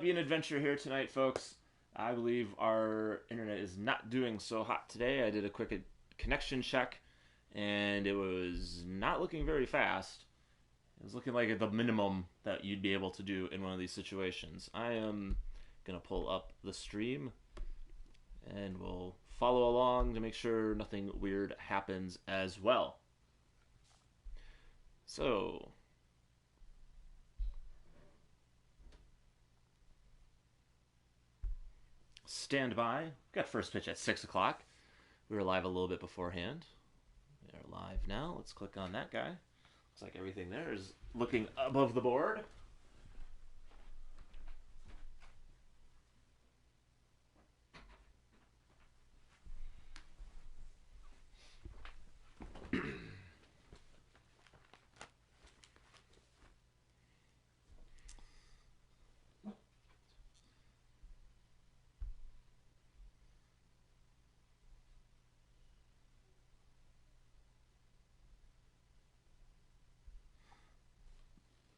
Be an adventure here tonight, folks. I believe our internet is not doing so hot today. I did a quick connection check, and it was not looking very fast. It was looking like the minimum that you'd be able to do in one of these situations. I am going to pull up the stream, and we'll follow along to make sure nothing weird happens as well. So, stand by. Got first pitch at 6 o'clock. We were live a little bit beforehand. We are live now. Let's click on that guy. Looks like everything there is looking above the board.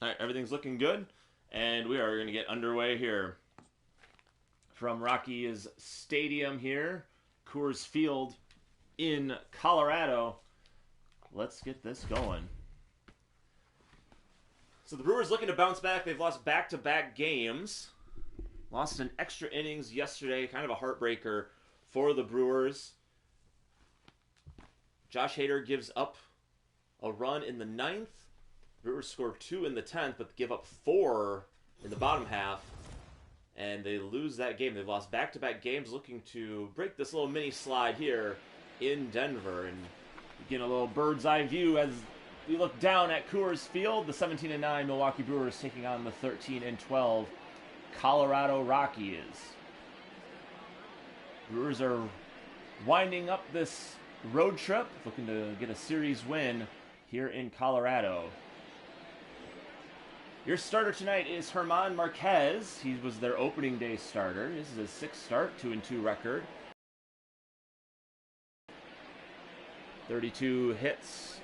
All right, everything's looking good, and we are going to get underway here from Rockies Stadium here, Coors Field in Colorado. Let's get this going. So the Brewers looking to bounce back. They've lost back-to-back games. Lost in extra innings yesterday, kind of a heartbreaker for the Brewers. Josh Hader gives up a run in the ninth. Brewers score 2 in the 10th, but give up 4 in the bottom half, and they lose that game. They've lost back-to-back games, looking to break this little mini slide here in Denver. And getting a little bird's eye view as we look down at Coors Field. The 17-9 Milwaukee Brewers taking on the 13-12 Colorado Rockies. Brewers are winding up this road trip, looking to get a series win here in Colorado. Your starter tonight is German Marquez. He was their opening day starter. This is his 6th start, 2-2 record. 32 hits,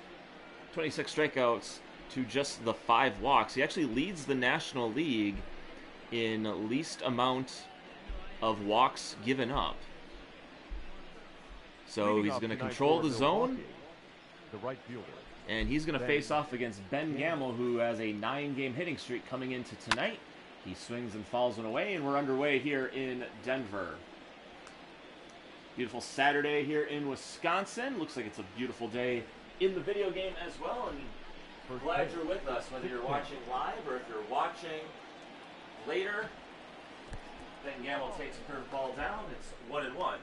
26 strikeouts to just the 5 walks. He actually leads the National League in least amount of walks given up. So he's going to control the zone. The right fielder. And he's going to face off against Ben Gamal, who has a 9-game hitting streak coming into tonight. He swings and fouls one away, and we're underway here in Denver. Beautiful Saturday here in Wisconsin. Looks like it's a beautiful day in the video game as well. And we're glad you're with us, whether you're watching live or if you're watching later. Ben Gamal takes a curveball down. It's 1-1.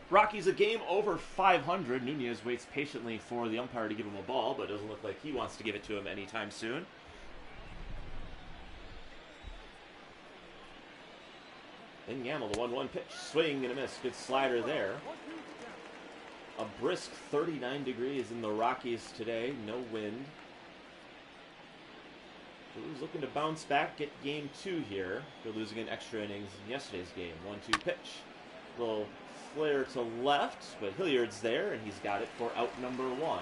Rockies a game over 500. Nunez waits patiently for the umpire to give him a ball, but it doesn't look like he wants to give it to him anytime soon. Ben Gamal, the 1-1 pitch. Swing and a miss. Good slider there. A brisk 39 degrees in the Rockies today. No wind. Brewers looking to bounce back, get game 2 here. They're losing in extra innings in yesterday's game. 1-2 pitch. Little flare to left, but Hilliard's there, and he's got it for out number 1.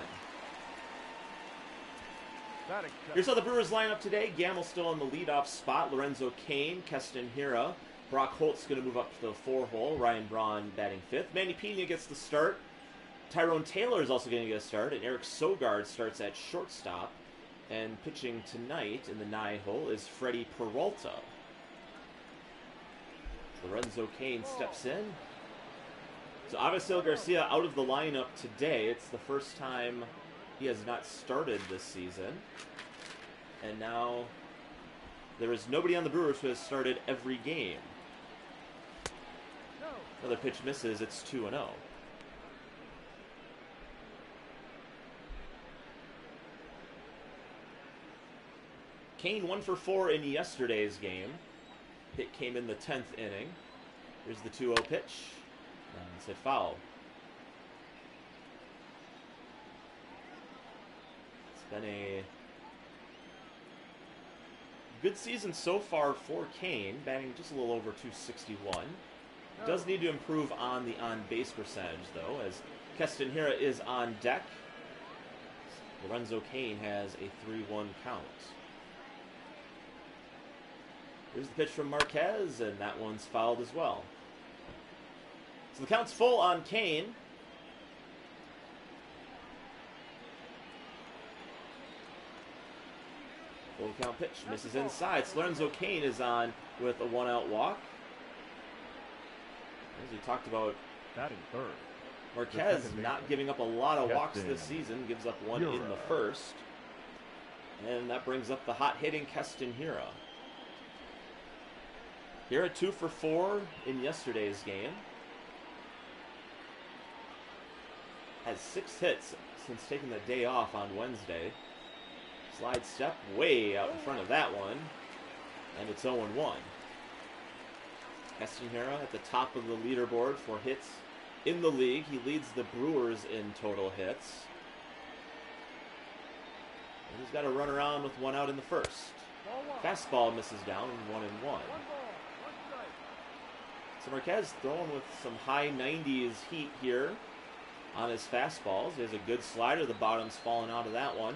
Here's how the Brewers line up today. Gamal still in the leadoff spot. Lorenzo Cain, Keston Hiura. Brock Holt's going to move up to the 4-hole. Ryan Braun batting 5th. Manny Pena gets the start. Tyrone Taylor is also going to get a start, and Eric Sogard starts at shortstop. And pitching tonight in the 9-hole is Freddy Peralta. Lorenzo Cain steps in. So Avisail Garcia out of the lineup today. It's the first time he has not started this season. And now there is nobody on the Brewers who has started every game. Another pitch misses. It's 2-0. Cain 1 for 4 in yesterday's game. Hit came in the 10th inning. Here's the 2-0 pitch. And it's hit foul. It's been a good season so far for Cain, batting just a little over 261. Does need to improve on the on-base percentage, though, as Keston Hiura is on deck. Lorenzo Cain has a 3-1 count. Here's the pitch from Marquez, and that one's fouled as well. So the count's full on Cain. Full count pitch, misses inside. So Lorenzo Cain is on with a 1-out walk. As we talked about, batting third. Marquez not giving up a lot of walks this season, gives up one in the first. And that brings up the hot-hitting Keston Hiura. Hiura 2 for 4 in yesterday's game. Has 6 hits since taking the day off on Wednesday. Slide step way out in front of that one. And it's 0-1. Keston Hiura at the top of the leaderboard for hits in the league. He leads the Brewers in total hits. And he's got a run around with 1 out in the first. Fastball misses down, 1-1. So Marquez throwing with some high 90s heat here on his fastballs. He has a good slider. The bottom's falling out of that one.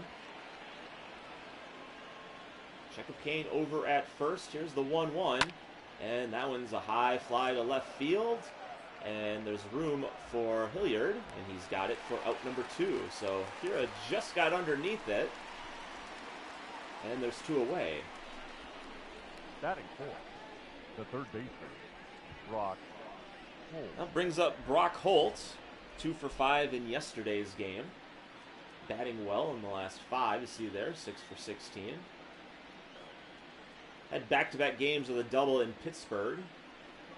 Check of Cain over at first. Here's the 1-1. And that one's a high fly to left field. And there's room for Hilliard. And he's got it for out number 2. So Hiura just got underneath it. And there's 2 away. Batting fourth, the third baseman, Brock Holt. That brings up Brock Holt, 2 for 5 in yesterday's game. Batting well in the last 5, you see there, 6 for 16. Had back-to-back games with a double in Pittsburgh.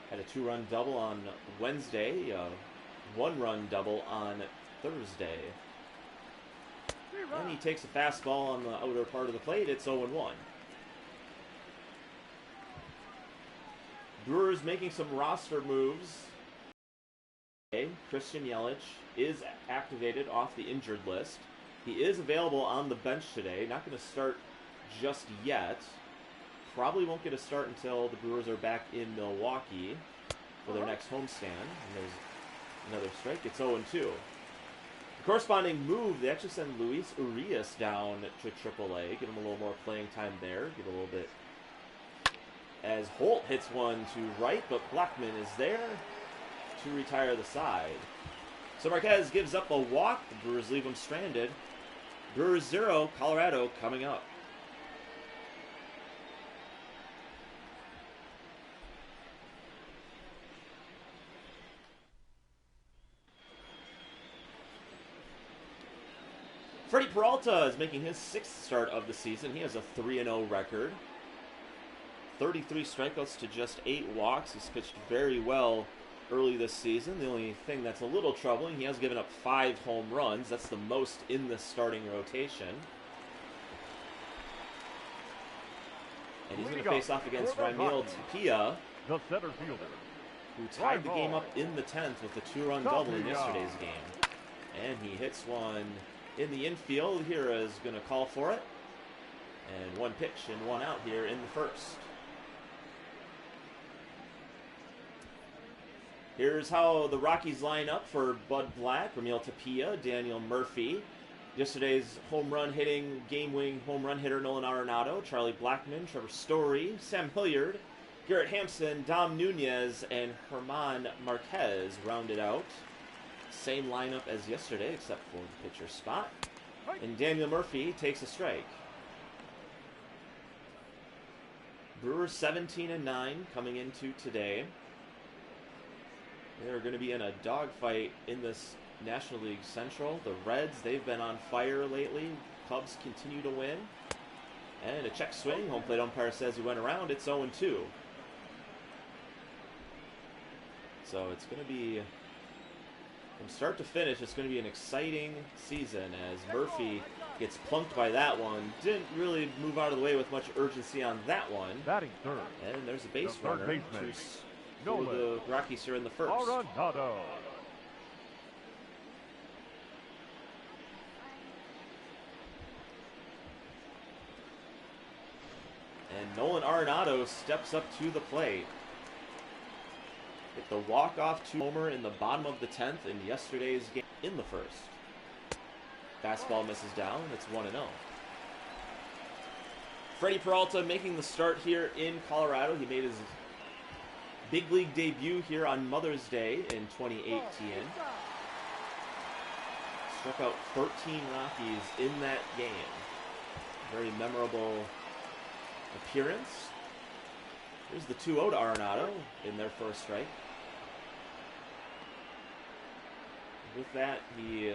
Had a 2-run double on Wednesday, a 1-run double on Thursday. And he takes a fastball on the outer part of the plate. It's 0-1. Brewers making some roster moves. Christian Yelich is activated off the injured list. He is available on the bench today. Not going to start just yet. Probably won't get a start until the Brewers are back in Milwaukee for their next homestand. And there's another strike. It's 0-2. The corresponding move, they actually send Luis Urias down to AAA. Give him a little more playing time there. Give a little bit. As Holt hits one to right, but Blackmon is there to retire the side. So Marquez gives up a walk. The Brewers leave him stranded. Brewers 0, Colorado coming up. Freddy Peralta is making his 6th start of the season. He has a 3-0 record. 33 strikeouts to just 8 walks. He's pitched very well early this season. The only thing that's a little troubling, he has given up 5 home runs. That's the most in the starting rotation. And he's going to face off against Raimel Tapia, the center fielder, who tied the game up in the 10th with a 2-run double in yesterday's game. And he hits one in the infield. Hiura is going to call for it. And 1 pitch and 1 out here in the first. Here's how the Rockies line up for Bud Black, Raimel Tapia, Daniel Murphy. Yesterday's home run hitting, game-winning home run hitter Nolan Arenado, Charlie Blackmon, Trevor Story, Sam Hilliard, Garrett Hampson, Dom Nunez, and German Marquez rounded out. Same lineup as yesterday, except for the pitcher spot. And Daniel Murphy takes a strike. Brewers 17-9 coming into today. They're going to be in a dogfight in this National League Central. The Reds, they've been on fire lately. Cubs continue to win. And a check swing. Home plate umpire says he went around. It's 0-2. So it's going to be, from start to finish, it's going to be an exciting season as Murphy gets plunked by that one. Didn't really move out of the way with much urgency on that one. Batting third. And there's a base runner for the Rockies here in the first. Arenado. And Nolan Arenado steps up to the plate. Hit the walk-off 2-homer in the bottom of the 10th in yesterday's game in the first. Fastball misses down. It's 1-0. Freddy Peralta making the start here in Colorado. He made his big league debut here on Mother's Day in 2018. Struck out 13 Rockies in that game. Very memorable appearance. Here's the 2-0 to Arenado in their first strike. With that, the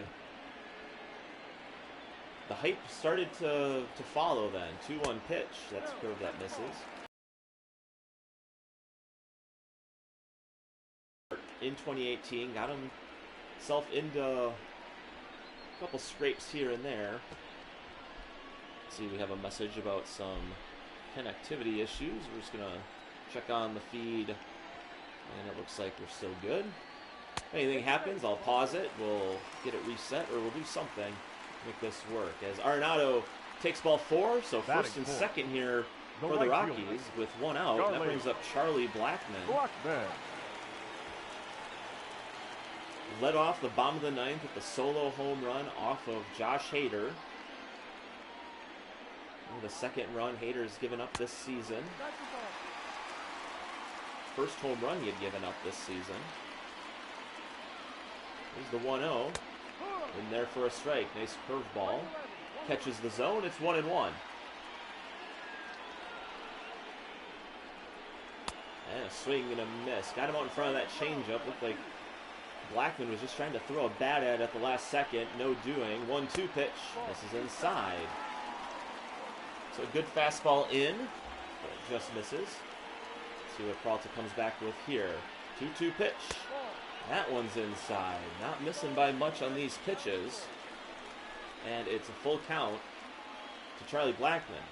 hype started to follow then. 2-1 pitch. That's a curve that misses. In 2018, got himself into a couple scrapes here and there. Let's see, we have a message about some connectivity issues. We're just going to check on the feed, and it looks like we're still good. If anything happens, I'll pause it, we'll get it reset, or we'll do something to make this work. As Arenado takes ball 4, so first and second here for the Rockies with 1 out. That brings up Charlie Blackmon. Led off the bottom of the 9th with the solo home run off of Josh Hader. The second run Hader's given up this season. First home run he had given up this season. Here's the 1-0. In there for a strike. Nice curveball. Catches the zone. It's 1-1. And a swing and a miss. Got him out in front of that changeup. Looked like Blackmon was just trying to throw a bat at the last second. No doing. 1-2 pitch. This is inside. So a good fastball in, but it just misses. See what Peralta comes back with here. 2-2 pitch. That one's inside. Not missing by much on these pitches. And it's a full count to Charlie Blackmon.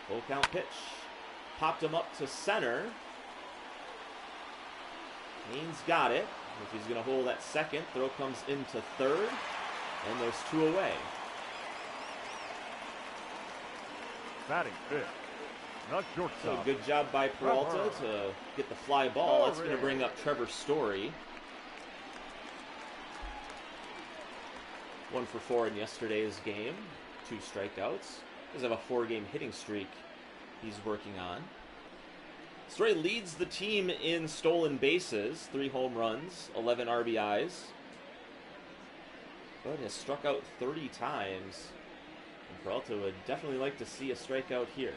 Full count pitch. Popped him up to center. Cain's got it. If he's going to hold at second, throw comes into third. And there's 2 away. Batting fifth. Not shortstop. So good job by Peralta to get the fly ball. That's going to bring up Trevor Story. 1 for 4 in yesterday's game. 2 strikeouts. Does have a 4-game hitting streak he's working on. Story leads the team in stolen bases. 3 home runs, 11 RBIs. But has struck out 30 times. And Peralta would definitely like to see a strikeout here.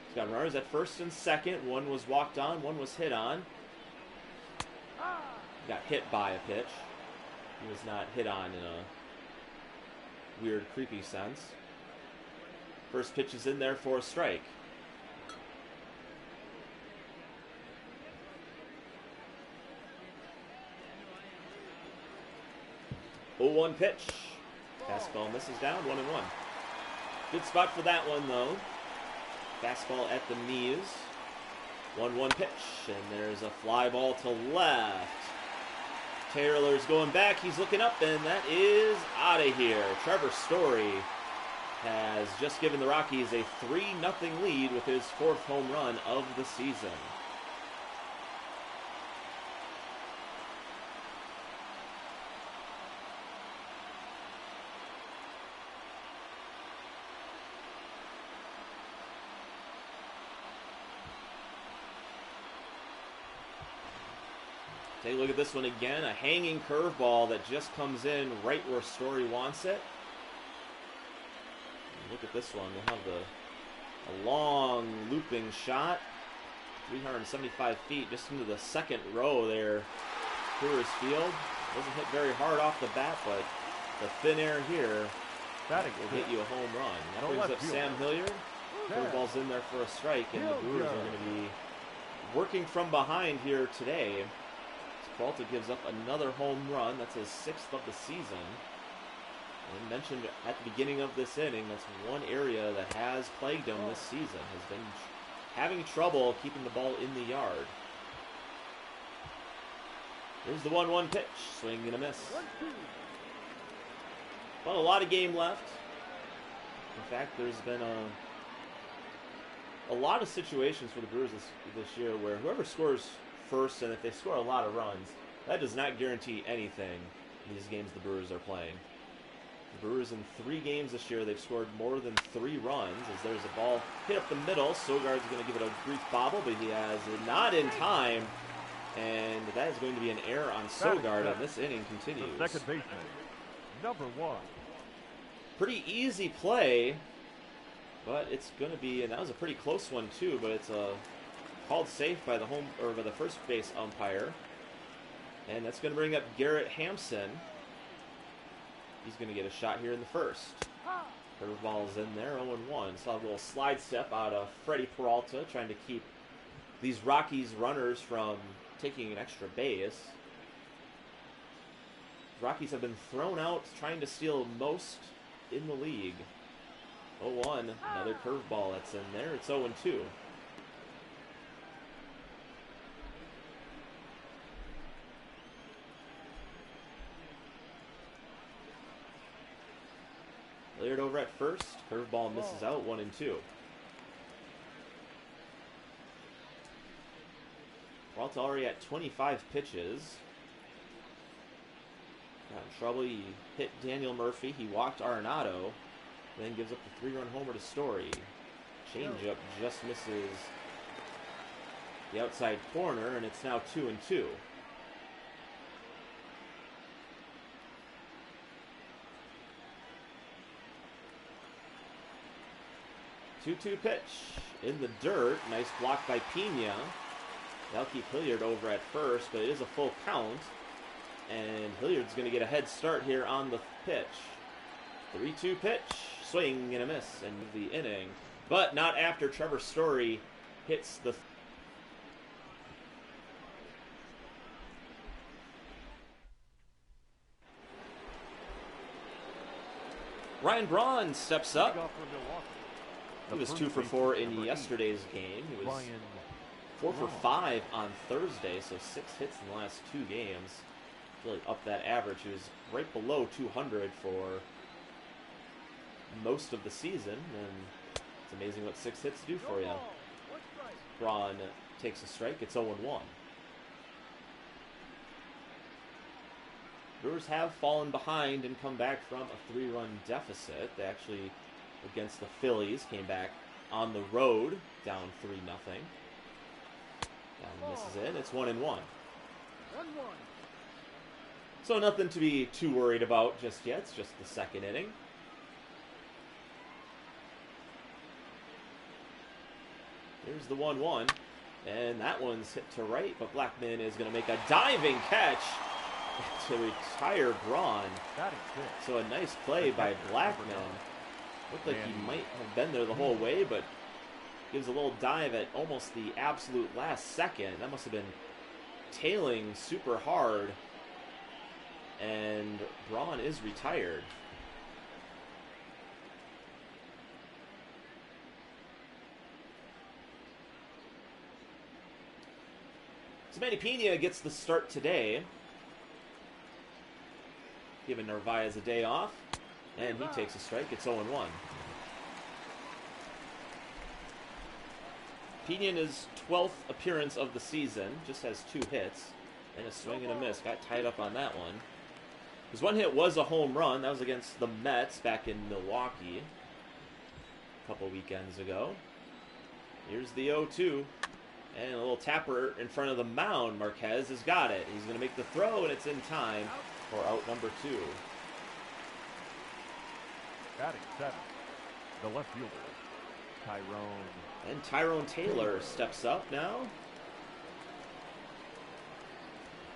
He's got runners at first and second. 1 was walked on, 1 was hit on. He got hit by a pitch. He was not hit on in a weird, creepy sense. First pitch is in there for a strike. Oh, 1 pitch. Fastball misses down, 1-1. Good spot for that one, though. Fastball at the knees. 1-1 pitch, and there's a fly ball to left. Taylor's going back, he's looking up, and that is out of here. Trevor Story has just given the Rockies a 3-0 lead with his 4th home run of the season. Take a look at this one again. A hanging curveball that just comes in right where Story wants it. And look at this one. We'll have a long looping shot. 375 feet just into the second row there. Brewers field. Doesn't hit very hard off the bat, but the thin air here will get you a home run. That brings up Sam Hilliard. Curveball's in there for a strike, and the Brewers are going to be working from behind here today. Peralta gives up another home run. That's his 6th of the season. And mentioned at the beginning of this inning, that's one area that has plagued him this season. Has been having trouble keeping the ball in the yard. Here's the 1-1 pitch. Swing and a miss. Well, a lot of game left. In fact, there's been a lot of situations for the Brewers this year where whoever scores first, and if they score a lot of runs, that does not guarantee anything in these games the Brewers are playing. The Brewers in 3 games this year, they've scored more than 3 runs. As there's a ball hit up the middle. Sogard's going to give it a brief bobble, but he has it not in time. And that is going to be an error on Sogard, and this inning continues. The second baseman, number 1. Pretty easy play, but it's going to be, and that was a pretty close one too, but it's called safe by the by the first base umpire. And that's going to bring up Garrett Hampson. He's going to get a shot here in the first. Curveball's in there, 0-1. So a little slide step out of Freddy Peralta, trying to keep these Rockies runners from taking an extra base. Rockies have been thrown out trying to steal most in the league. 0-1, another curveball that's in there. It's 0-2. Hilliard over at first. Curveball misses out, 1-2. Peralta already at 25 pitches. Got in trouble. He hit Daniel Murphy. He walked Arenado. Then gives up the 3-run homer to Story. Changeup just misses the outside corner, and it's now 2-2. 2-2 pitch in the dirt. Nice block by Pena. That'll keep Hilliard over at first, but it is a full count. And Hilliard's going to get a head start here on the pitch. 3-2 pitch. Swing and a miss in the inning. But not after Trevor Story hits the... Ryan Braun steps up. He was 2 for 4 in yesterday's game. He was 4 for 5 on Thursday, so 6 hits in the last 2 games. Really up that average. He was right below 200 for most of the season, and it's amazing what 6 hits do for you. Braun takes a strike. It's 0-1. Brewers have fallen behind and come back from a 3-run deficit. They actually, against the Phillies, came back on the road, down 3-0. Down misses in. It's 1-1. So nothing to be too worried about just yet. It's just the second inning. Here's the 1-1. And that one's hit to right, but Blackmon is going to make a diving catch to retire Braun. So a nice play by Blackmon. Looked like he might have been there the whole way, but gives a little dive at almost the absolute last second. That must have been tailing super hard. And Braun is retired. So Manny Pena gets the start today, giving Narvaez a day off, and he takes a strike. It's 0-1. Pena in his 12th appearance of the season, just has 2 hits and a swing and a miss. Got tied up on that one. His one hit was a home run. That was against the Mets back in Milwaukee a couple weekends ago. Here's the 0-2. And a little tapper in front of the mound. Marquez has got it. He's going to make the throw, and it's in time for out number 2. Batting 7, the left fielder, Tyrone. And Tyrone Taylor steps up now,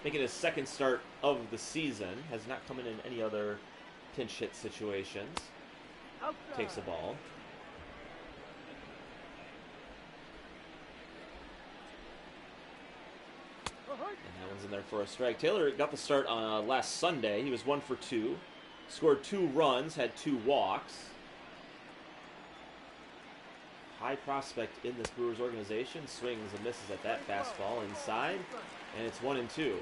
making his second start of the season. Has not come in any other pinch hit situations. Takes the ball. And that one's in there for a strike. Taylor got the start on last Sunday. He was 1 for 2. Scored 2 runs, had 2 walks. High prospect in this Brewers organization. Swings and misses at that fastball inside. And it's 1-2.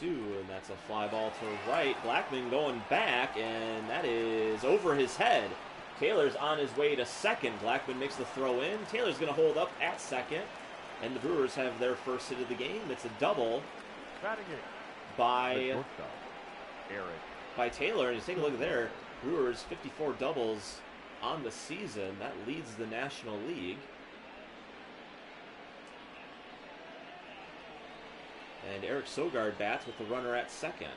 1-2, and that's a fly ball to right. Blackmon going back, and that is over his head. Taylor's on his way to second. Blackmon makes the throw in. Taylor's going to hold up at second. And the Brewers have their first hit of the game. It's a double by Taylor. And you take a look there, Brewers 54 doubles on the season. That leads the National League. And Eric Sogard bats with the runner at second.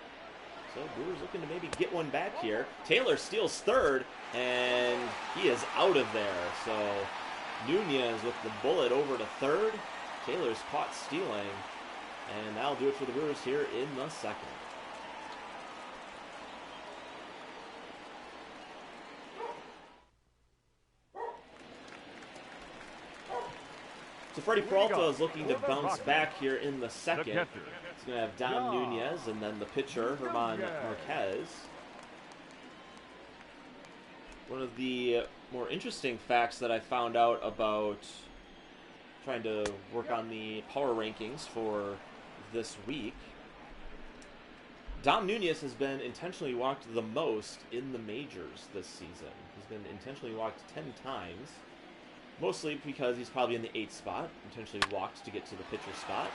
So Brewers looking to maybe get one back here. Taylor steals third, and he is out of there. So Nunez with the bullet over to third. Taylor's caught stealing, and that'll do it for the Brewers here in the second. So Freddy Peralta is looking to bounce back here in the second. He's going to have Dom Nunez and then the pitcher, German Marquez. One of the more interesting facts that I found out about trying to work on the power rankings for this week, Dom Nunez has been intentionally walked the most in the majors this season. He's been intentionally walked 10 times. Mostly because he's probably in the 8th spot, intentionally walked to get to the pitcher spot.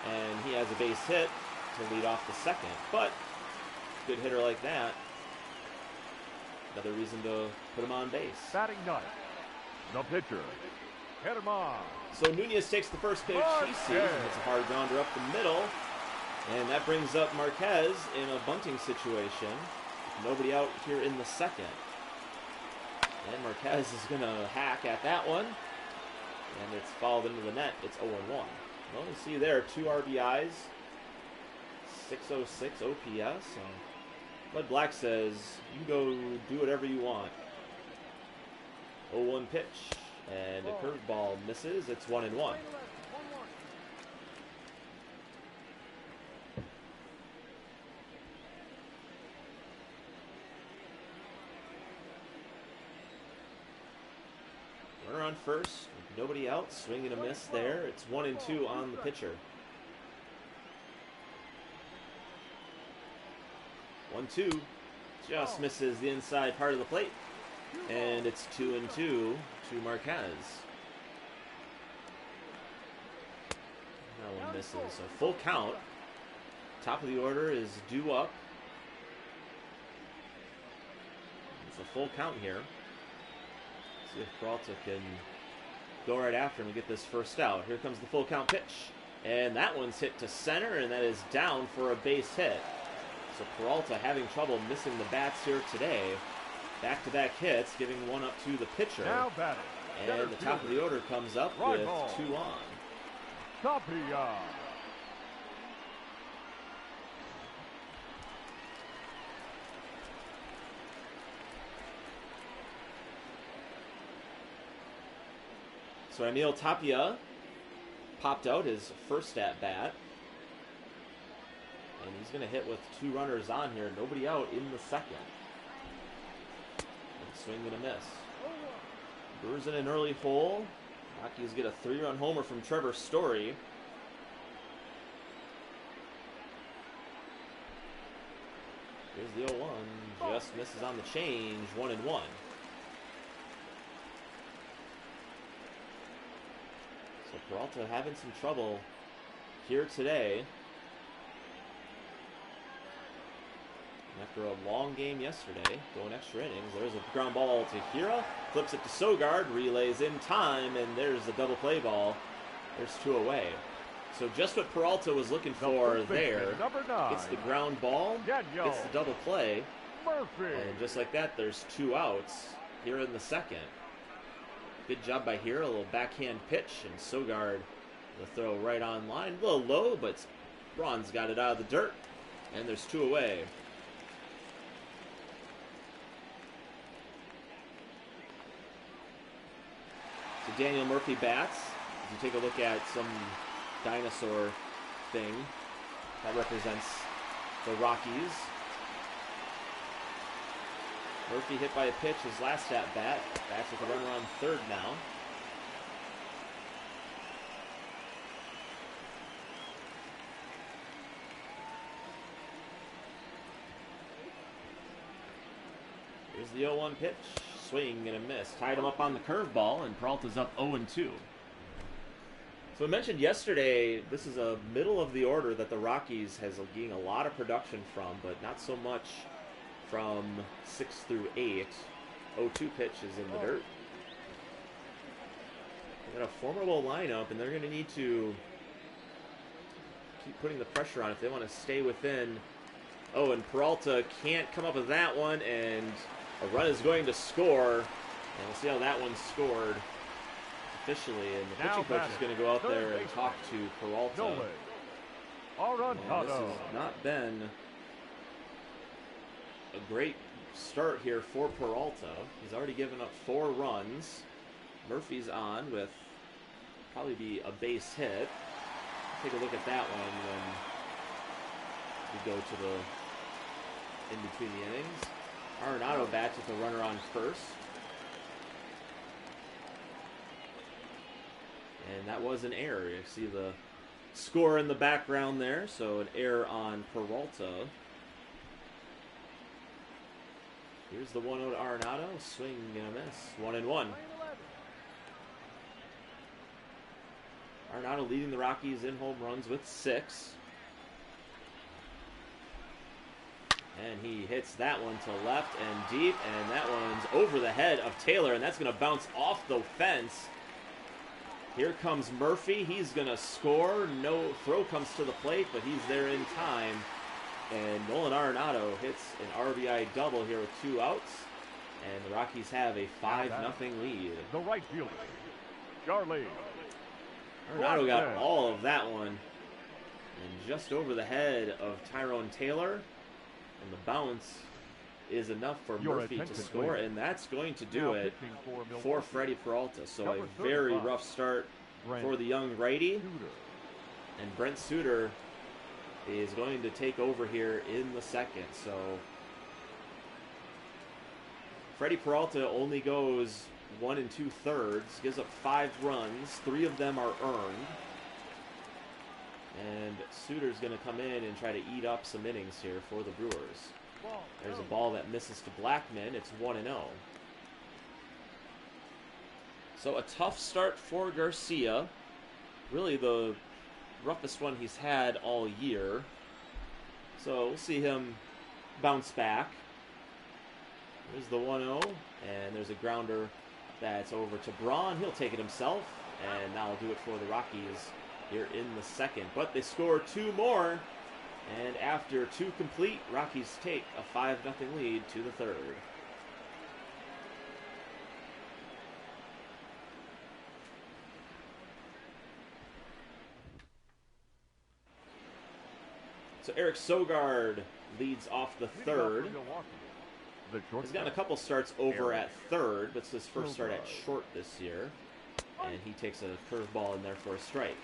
And he has a base hit to lead off the second. But, good hitter like that, another reason to put him on base. Batting ninth, the pitcher, German. So Nunez takes the first pitch. He sees it's a hard grounder up the middle. And that brings up Marquez in a bunting situation. Nobody out here in the second. And Marquez is going to hack at that one. And it's fouled into the net. It's 0-1. Well, you see there, 2 RBIs, 606 OPS. Bud Black says, you can go do whatever you want. 0-1 pitch. And a curveball misses. It's 1-1. Runner on first, nobody out, swing and a miss there. It's 1-2 on the pitcher. 1-2, just misses the inside part of the plate. And it's 2-2 to Marquez. That one misses, so full count. Top of the order is due up. It's a full count here. See if Peralta can go right after him and get this first out. Here comes the full count pitch. And that one's hit to center, and that is down for a base hit. So Peralta having trouble missing the bats here today. Back-to-back hits, giving one up to the pitcher. Now batting. And the top of the order comes up with 2 on. Tapia. So Emil Tapia popped out his first at-bat. And he's going to hit with 2 runners on here. Nobody out in the second. And swing and a miss. Brewers in an early hole. Rockies get a 3-run homer from Trevor Story. Here's the 0-1. Just misses on the change. 1-1. So Peralta having some trouble here today. After a long game yesterday, going extra innings, there's a ground ball to Hira, flips it to Sogard, relays in time, and there's the double play ball. There's 2 away. So just what Peralta was looking for there. Gets the ground ball, gets the double play, and just like that, there's 2 outs here in the second. Good job by Hira, a little backhand pitch, and Sogard the throw right on line. A little low, but Braun's got it out of the dirt, and there's 2 away. So Daniel Murphy bats. If you take a look at some dinosaur thing, that represents the Rockies. Murphy hit by a pitch his last at-bat. Bats with a runner on third now. Here's the 0-1 pitch. Swing and a miss. Tied him up on the curveball, and Peralta's up 0-2. So I mentioned yesterday, this is a middle of the order that the Rockies has gained a lot of production from, but not so much from 6 through 8. 0-2 pitch is in the dirt. They got a formidable lineup, and they're going to need to keep putting the pressure on if they want to stay within. Oh, and Peralta can't come up with that one, and a run is going to score. And we'll see how that one's scored officially. And the pitching coach is going to go out there and talk to Peralta. And this has not been a great start here for Peralta. He's already given up 4 runs. Murphy's on with probably be a base hit. Take a look at that one when we go to the in between the innings. Arenado bats with a runner on first. And that was an error. You see the score in the background there. So an error on Peralta. Here's the 1-0 to Arenado. Swing and a miss. 1-1. Arenado leading the Rockies in home runs with 6. And he hits that one to left and deep. And that one's over the head of Taylor. And that's going to bounce off the fence. Here comes Murphy. He's going to score. No throw comes to the plate, but he's there in time. And Nolan Arenado hits an RBI double here with 2 outs. And the Rockies have a 5-0 lead. The right fielder, Charlie. Arenado got all of that one. And just over the head of Tyrone Taylor. And the bounce is enough for Murphy to score. And that's going to do it for Freddy Peralta. So a very rough start for the young righty. And Brent Suter is going to take over here in the second. So Freddy Peralta only goes 1 2/3, gives up 5 runs. 3 of them are earned. And Suter's going to come in and try to eat up some innings here for the Brewers. There's a ball that misses to Blackmon. It's 1-0. So a tough start for Garcia. Really the roughest one he's had all year. So we'll see him bounce back. There's the 1-0, and there's a grounder that's over to Braun. He'll take it himself, and that'll do it for the Rockies here in the second. But they score 2 more, and after 2 complete, Rockies take a 5-0 lead to the third. So Eric Sogard leads off the third. He's gotten a couple starts over at third, but it's his first start at short this year. And he takes a curveball in there for a strike.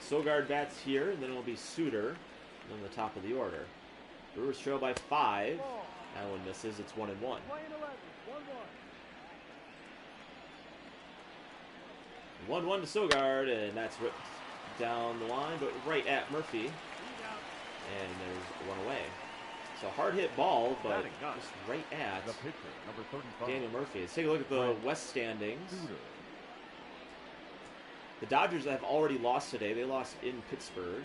Sogard bats here, and then it'll be Suter on the top of the order. Brewers trail by 5. That one misses. It's 1-1. 1-1 to Sogard, and that's ripped down the line, but right at Murphy. And there's 1 away. So hard hit ball, but just right at Daniel Murphy. Let's take a look at the West standings. The Dodgers have already lost today. They lost in Pittsburgh.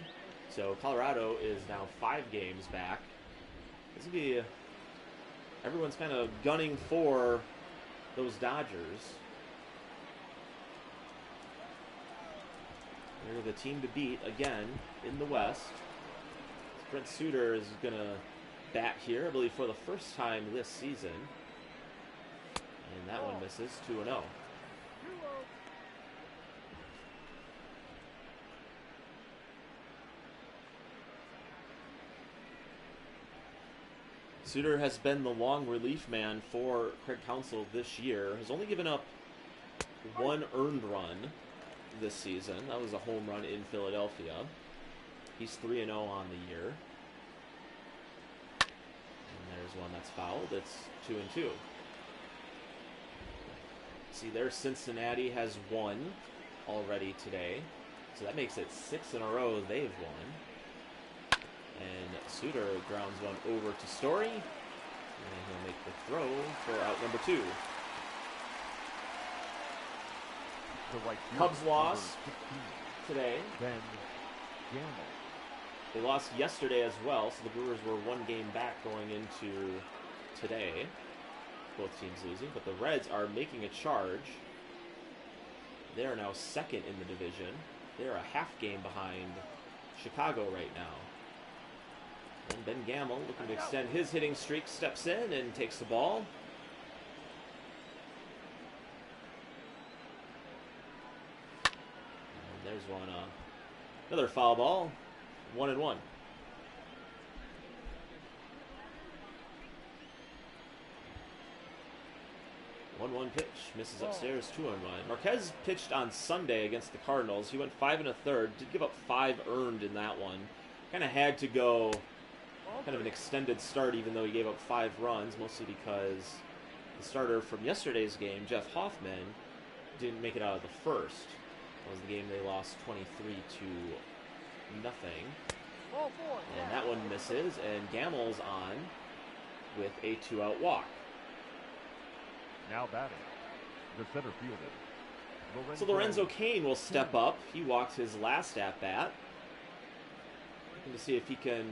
So Colorado is now 5 games back. This will be everyone's kind of gunning for those Dodgers. They're the team to beat again in the West. Brent Suter is going to bat here, I believe, for the first time this season. And that one misses. 2-0. Suter has been the long relief man for Craig Counsell this year. Has only given up 1 earned run this season. That was a home run in Philadelphia. He's 3-0 on the year. And there's one that's fouled. It's 2-2. See there, Cincinnati has won already today. So that makes it 6 in a row they've won. And Suter grounds one over to Story. And he'll make the throw for out number 2. the right field. Cubs lost Number 16, today. Ben Gamal. They lost yesterday as well, so the Brewers were one game back going into today. Both teams losing, but the Reds are making a charge. They are now second in the division. They're a half game behind Chicago right now. And Ben Gamal, looking to extend his hitting streak, steps in and takes the ball. And there's one, another foul ball. 1-1. 1-1 pitch, misses upstairs, 2-1. Marquez pitched on Sunday against the Cardinals. He went 5 1/3, did give up 5 earned in that one. Kind of had to go kind of an extended start, even though he gave up 5 runs, mostly because the starter from yesterday's game, Jeff Hoffman, didn't make it out of the first. That was the game they lost 23-0. And that one misses, and Gamal's on with a 2-out walk. Now batting, the center fielder. So Lorenzo Cain will step up. He walked his last at-bat. Looking to see if he can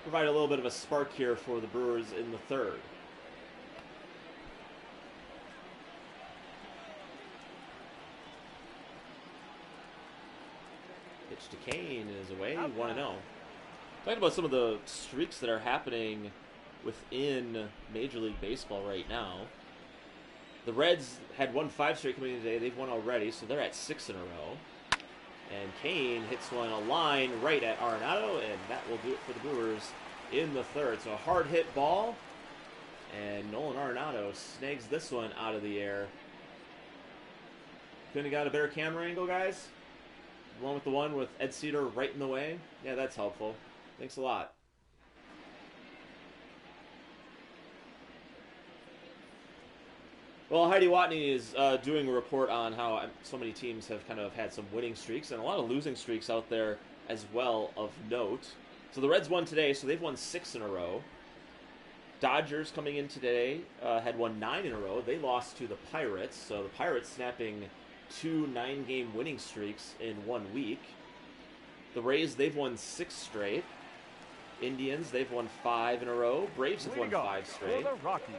provide a little bit of a spark here for the Brewers in the third. Pitch to Cain is away, 1-0. Talking about some of the streaks that are happening within Major League Baseball right now. The Reds had won 5 straight coming in today. They've won already, so they're at 6 in a row. And Cain hits one a line right at Arenado, and that will do it for the Brewers in the third. So a hard hit ball, and Nolan Arenado snags this one out of the air. Couldn't have got a better camera angle, guys? The one with Ed Cedar right in the way? Yeah, that's helpful. Thanks a lot. Well, Heidi Watney is doing a report on how so many teams have kind of had some winning streaks and a lot of losing streaks out there as well of note. So the Reds won today, so they've won 6 in a row. Dodgers coming in today had won 9 in a row. They lost to the Pirates, so the Pirates snapping 2 9-game winning streaks in 1 week. The Rays, they've won 6 straight. Indians, they've won 5 in a row. Braves have won 5 straight. The Rockies.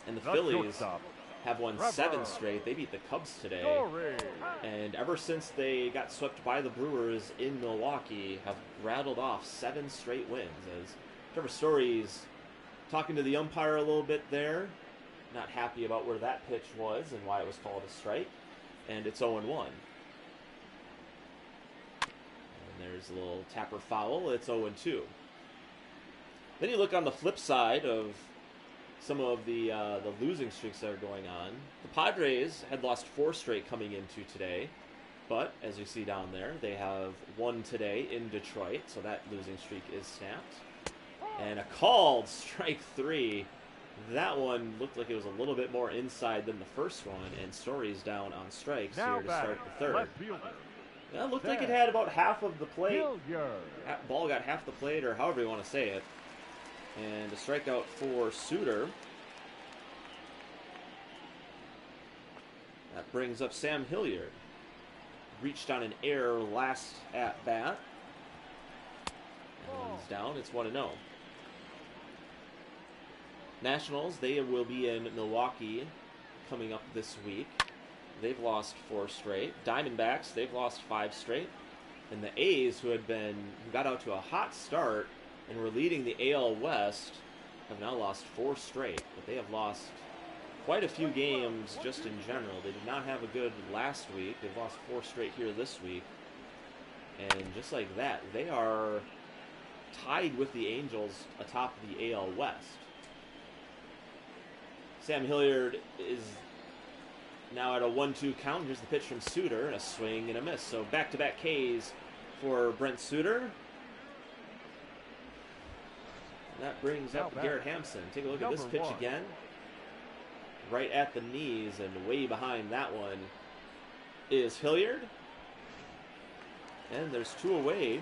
And the Phillies have won 7 straight. They beat the Cubs today. And ever since they got swept by the Brewers in Milwaukee, have rattled off 7 straight wins. As Trevor Story's talking to the umpire a little bit there. Not happy about where that pitch was and why it was called a strike. And it's 0-1. And there's a little Tapper foul. It's 0-2. Then you look on the flip side of some of the losing streaks that are going on. The Padres had lost 4 straight coming into today, but as you see down there, they have won today in Detroit, so that losing streak is snapped. And a called strike 3. That one looked like it was a little bit more inside than the first one, and Story's down on strikes here to start the third. That looked like it had about half of the plate. Ball got half the plate, or however you want to say it. And a strikeout for Suter. That brings up Sam Hilliard. Reached on an error last at bat. And he's down. It's 1-0. Nationals, they will be in Milwaukee coming up this week. They've lost 4 straight. Diamondbacks, they've lost 5 straight. And the A's, who got out to a hot start and were leading the AL West, have now lost 4 straight. But they have lost quite a few games just in general. They did not have a good last week. They've lost 4 straight here this week. And just like that, they are tied with the Angels atop the AL West. Sam Hilliard is now at a 1-2 count. Here's the pitch from Suter, and a swing and a miss. So back-to-back Ks for Brent Suter. And that brings up Garrett Hampson. Take a look at this pitch again. Right at the knees, and way behind that one is Hilliard. And there's 2 away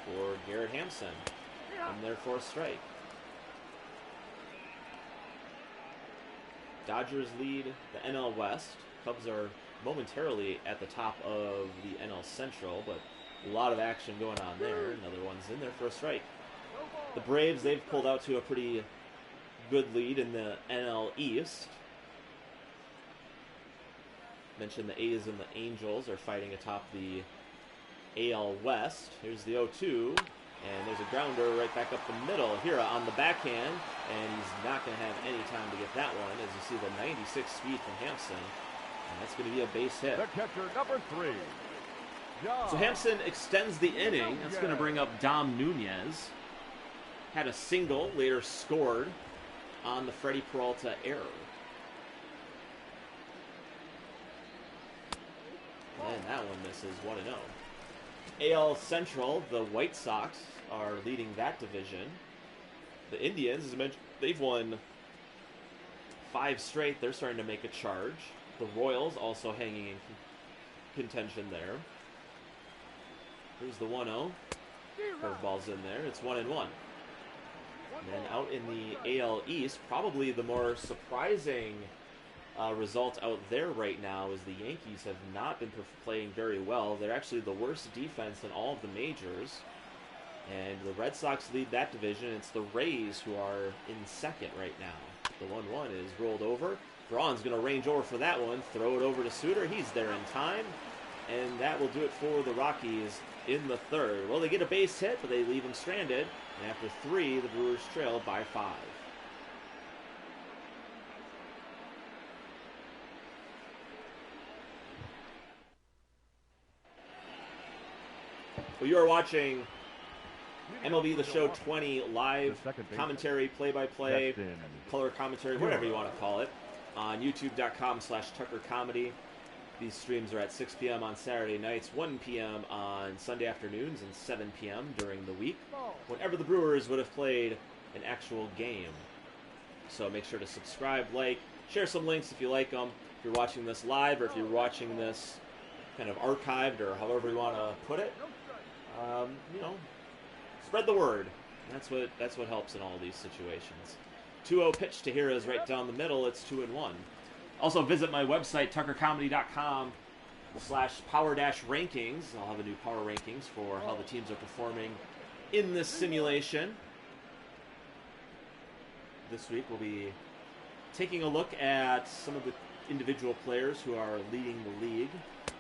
for Garrett Hampson. And their 4th strike. Dodgers lead the NL West. Cubs are momentarily at the top of the NL Central, but a lot of action going on there. Another one's in there for a strike. The Braves, they've pulled out to a pretty good lead in the NL East. Mentioned the A's and the Angels are fighting atop the AL West. Here's the 0-2, and there's a grounder right back up the middle. Here on the backhand, and he's not going to have any time to get that one, as you see the 96 speed from Hampson. And that's going to be a base hit. The catcher, number 3. So Hampson extends the inning. That's going to bring up Dom Nunez. Had a single, later scored on the Freddy Peralta error. And that one misses 1-0. AL Central, the White Sox are leading that division. The Indians, as I mentioned, they've won 5 straight. They're starting to make a charge. The Royals also hanging in contention there. Here's the 1-0. Curveball's in there. It's 1-1. And then out in the AL East, probably the more surprising result out there right now is the Yankees have not been playing very well. They're actually the worst defense in all of the majors. And the Red Sox lead that division. It's the Rays who are in second right now. The 1-1 is rolled over. Braun's going to range over for that one. Throw it over to Suter. He's there in time. And that will do it for the Rockies in the third. Well, they get a base hit, but they leave him stranded. And after 3, the Brewers trail by 5. Well, you are watching MLB The Show 20 live commentary, play-by-play, color commentary, whatever you want to call it, on youtube.com/TuckerComedy. These streams are at 6 p.m. on Saturday nights, 1 p.m. on Sunday afternoons, and 7 p.m. during the week, whenever the Brewers would have played an actual game. So make sure to subscribe, like, share some links if you like them. If you're watching this live, or if you're watching this kind of archived, or however you want to put it, you know, spread the word. That's what helps in all these situations. 2-0 pitch to Hiras right down the middle. It's 2-1. Also visit my website, tuckercomedy.com/power-rankings. I'll have a new power rankings for how the teams are performing in this simulation. This week we'll be taking a look at some of the individual players who are leading the league.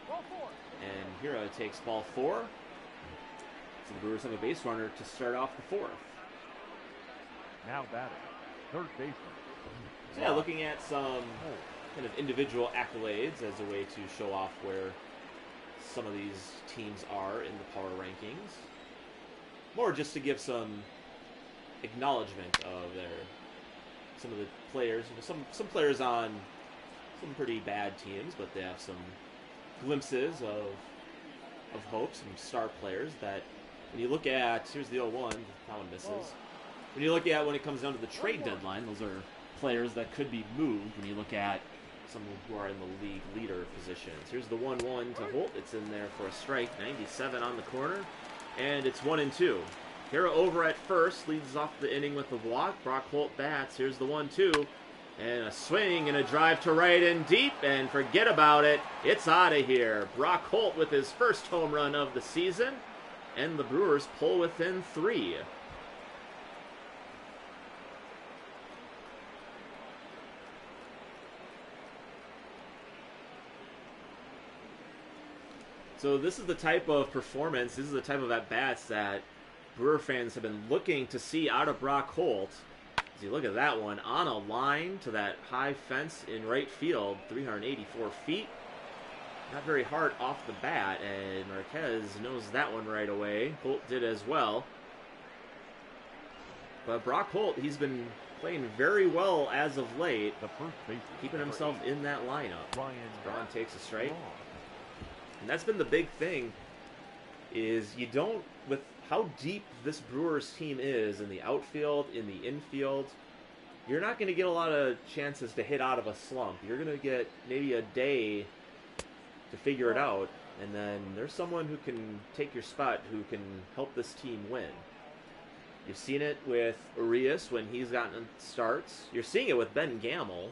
And Hira takes ball 4. So the Brewers have a base runner to start off the 4th. Now batting, third baseman. So yeah, looking at some kind of individual accolades as a way to show off where some of these teams are in the power rankings. More just to give some acknowledgement of some of the players. You know, some players on some pretty bad teams, but they have some glimpses of hope, some star players that when you look at, here's the 0-1, that one misses. When you look at when it comes down to the trade deadline, those are players that could be moved when you look at some who are in the league leader positions. Here's the 1-1 to Holt. It's in there for a strike. 97 on the corner. And it's 1-2. Hira over at first, leads off the inning with a walk. Brock Holt bats. Here's the 1-2. And a swing and a drive to right and deep. And forget about it. It's out of here. Brock Holt with his first home run of the season. And the Brewers pull within 3. So this is the type of performance, this is the type of at-bats that Brewer fans have been looking to see out of Brock Holt. As you look at that one, on a line to that high fence in right field, 384 feet. Not very hard off the bat, and Marquez knows that one right away. Holt did as well. But Brock Holt, he's been playing very well as of late, The first baseman, keeping himself in that lineup. Braun takes a strike. Braun. And that's been the big thing, is you don't, with how deep this Brewers team is in the outfield, in the infield, you're not going to get a lot of chances to hit out of a slump. You're going to get maybe a day to figure it out, and then there's someone who can take your spot, who can help this team win. You've seen it with Urias when he's gotten starts. You're seeing it with Ben Gamal.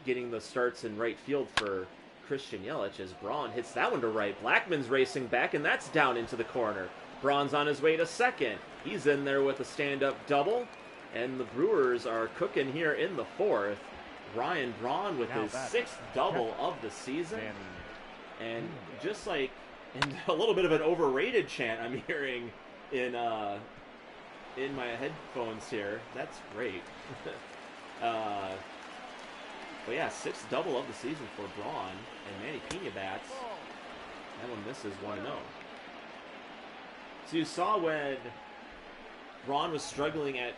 getting the starts in right field for Christian Yelich as Braun hits that one to right. Blackmon's racing back, and that's down into the corner. Braun's on his way to second. He's in there with a stand-up double, and the Brewers are cooking here in the fourth. Ryan Braun with his 6th double of the season. And just like, and a little bit of an overrated chant I'm hearing in my headphones here. That's great. But yeah, 6th double of the season for Braun, and Manny Pena bats. That one misses 1-0. So you saw when Braun was struggling at,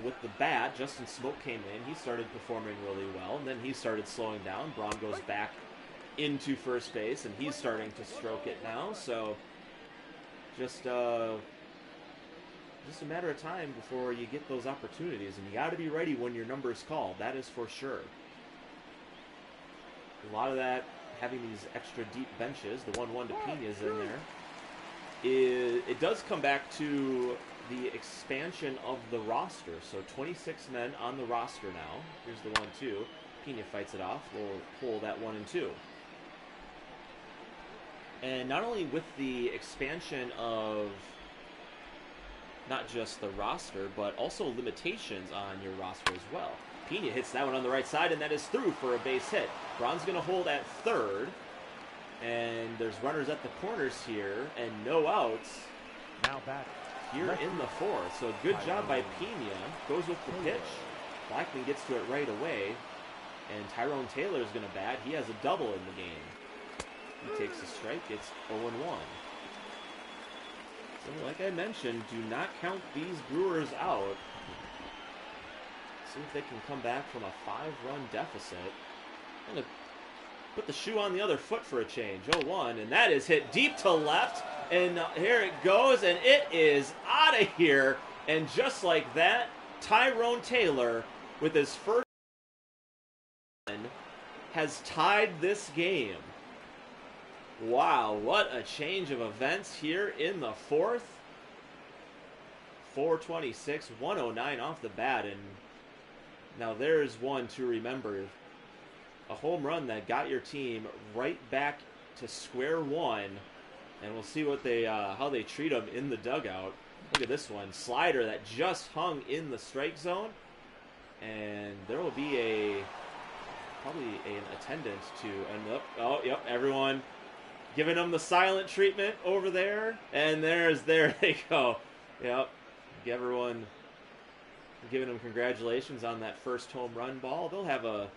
with the bat, Justin Smoke came in. He started performing really well, and then he started slowing down. Braun goes back into first base, and he's starting to stroke it now. So just a matter of time before you get those opportunities, and you got to be ready when your number is called. That is for sure. A lot of that, having these extra deep benches, the 1-1 to Pena's in there, it does come back to the expansion of the roster. So 26 men on the roster now. Here's the 1-2. Pena fights it off. We'll pull that 1-2. And not only with the expansion of not just the roster, but also limitations on your roster as well. Pena hits that one on the right side, and that is through for a base hit. Braun's going to hold at third, and there's runners at the corners here, and no outs Now back here in the fourth. So good job by Pena. Goes with the pitch. Blackmon gets to it right away, and Tyrone Taylor is going to bat. He has a double in the game. He takes a strike. It's 0-1. So like I mentioned, do not count these Brewers out. See if they can come back from a 5-run deficit. I'm going to put the shoe on the other foot for a change. 0-1, and that is hit deep to left. And here it goes, and it is out of here. And just like that, Tyrone Taylor, with his first run, has tied this game. Wow, what a change of events here in the fourth. 426, 109 off the bat, and now there's one to remember. A home run that got your team right back to square one, and we'll see what they how they treat him in the dugout. Look at this one, slider that just hung in the strike zone, and there will be probably an attendant to end up. Oh, yep, everyone giving them the silent treatment over there, and there they go. Yep, everyone giving them congratulations on that first home run ball. They'll have a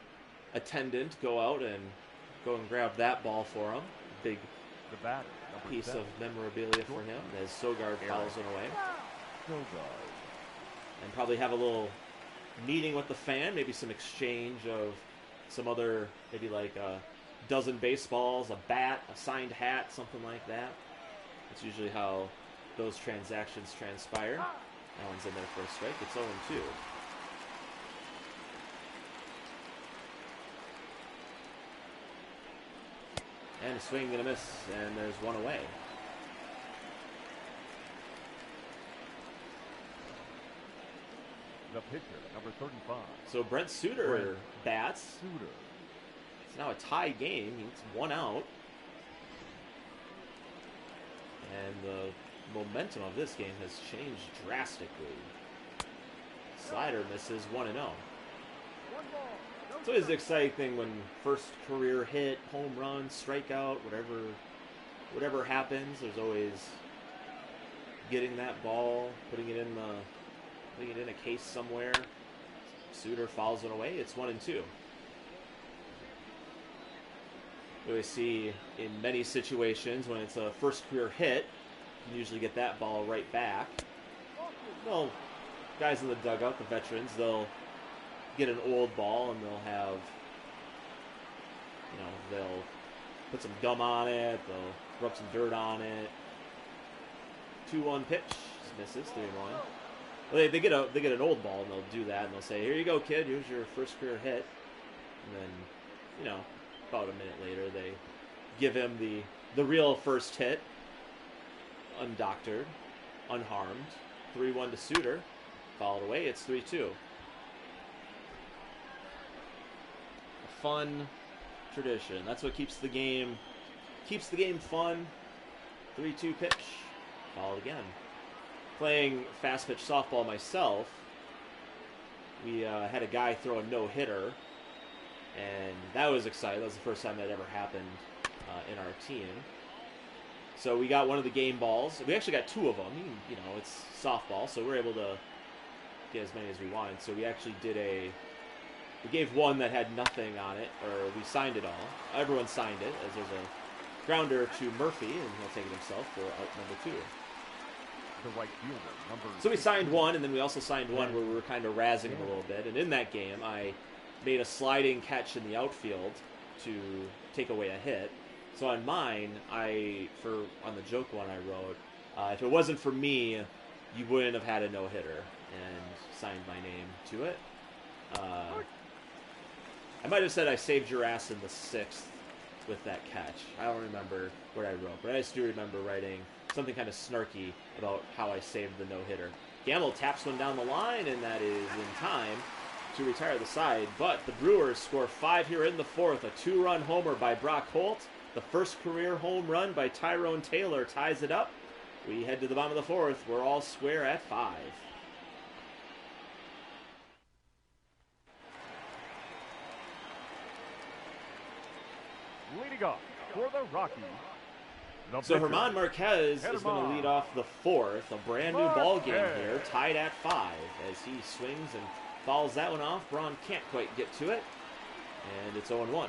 attendant go out and go and grab that ball for him. Big piece of memorabilia for him as Sogard fouls it away. And probably have a little meeting with the fan, maybe some exchange of some other, maybe like a dozen baseballs, a bat, a signed hat, something like that. That's usually how those transactions transpire. That one's in there for a strike. It's 0-2. And a swing and a miss, and there's one away. The pitcher, number 35. So Brent Suter bats. It's now a tie game. It's one out. And the momentum of this game has changed drastically. Slider misses 1-0. It's always an exciting thing when first career hit, home run, strikeout, whatever happens. There's always getting that ball, putting it in a case somewhere. Suter fouls it away. It's 1-2. We always see in many situations when it's a first career hit, you usually get that ball right back. Well, guys in the dugout, the veterans, they'll get an old ball and they'll have, they'll put some gum on it, they'll rub some dirt on it. 2-1 pitch, misses, 3-1. Well, they get an old ball and they'll do that and they'll say, "Here you go, kid. Here's your first career hit." And then, about a minute later, they give him the real first hit, undoctored, unharmed. 3-1 to Suter, fouled away. It's 3-2. A fun tradition. That's what keeps the game fun. 3-2 pitch. Fouled again. Playing fast pitch softball myself, we had a guy throw a no-hitter, and that was exciting. That was the first time that ever happened in our team. So we got one of the game balls. We actually got two of them. You know, it's softball, so we're able to get as many as we wanted. So we actually we gave one that had nothing on it, or we signed it all. Everyone signed it, as there's a grounder to Murphy, and he'll take it himself for out number 2. The right fielder, number So we signed one, and then we also signed one where we were kind of razzing him a little bit. And in that game, I made a sliding catch in the outfield to take away a hit. So on mine, on the joke one I wrote, if it wasn't for me, you wouldn't have had a no-hitter, and signed my name to it. I might have said I saved your ass in the 6th with that catch. I don't remember what I wrote, but I just do remember writing something kind of snarky about how I saved the no-hitter. Gamal taps one down the line, and that is in time to retire the side. But the Brewers score 5 here in the 4th. A 2-run homer by Brock Holt. The first career home run by Tyrone Taylor ties it up. We head to the bottom of the 4th. We're all square at 5. leading off for the Rockies. So German Marquez is going to lead off the 4th. A brand new ball game here, tied at 5 as he swings and fouls that one off. Braun can't quite get to it, and it's 0-1.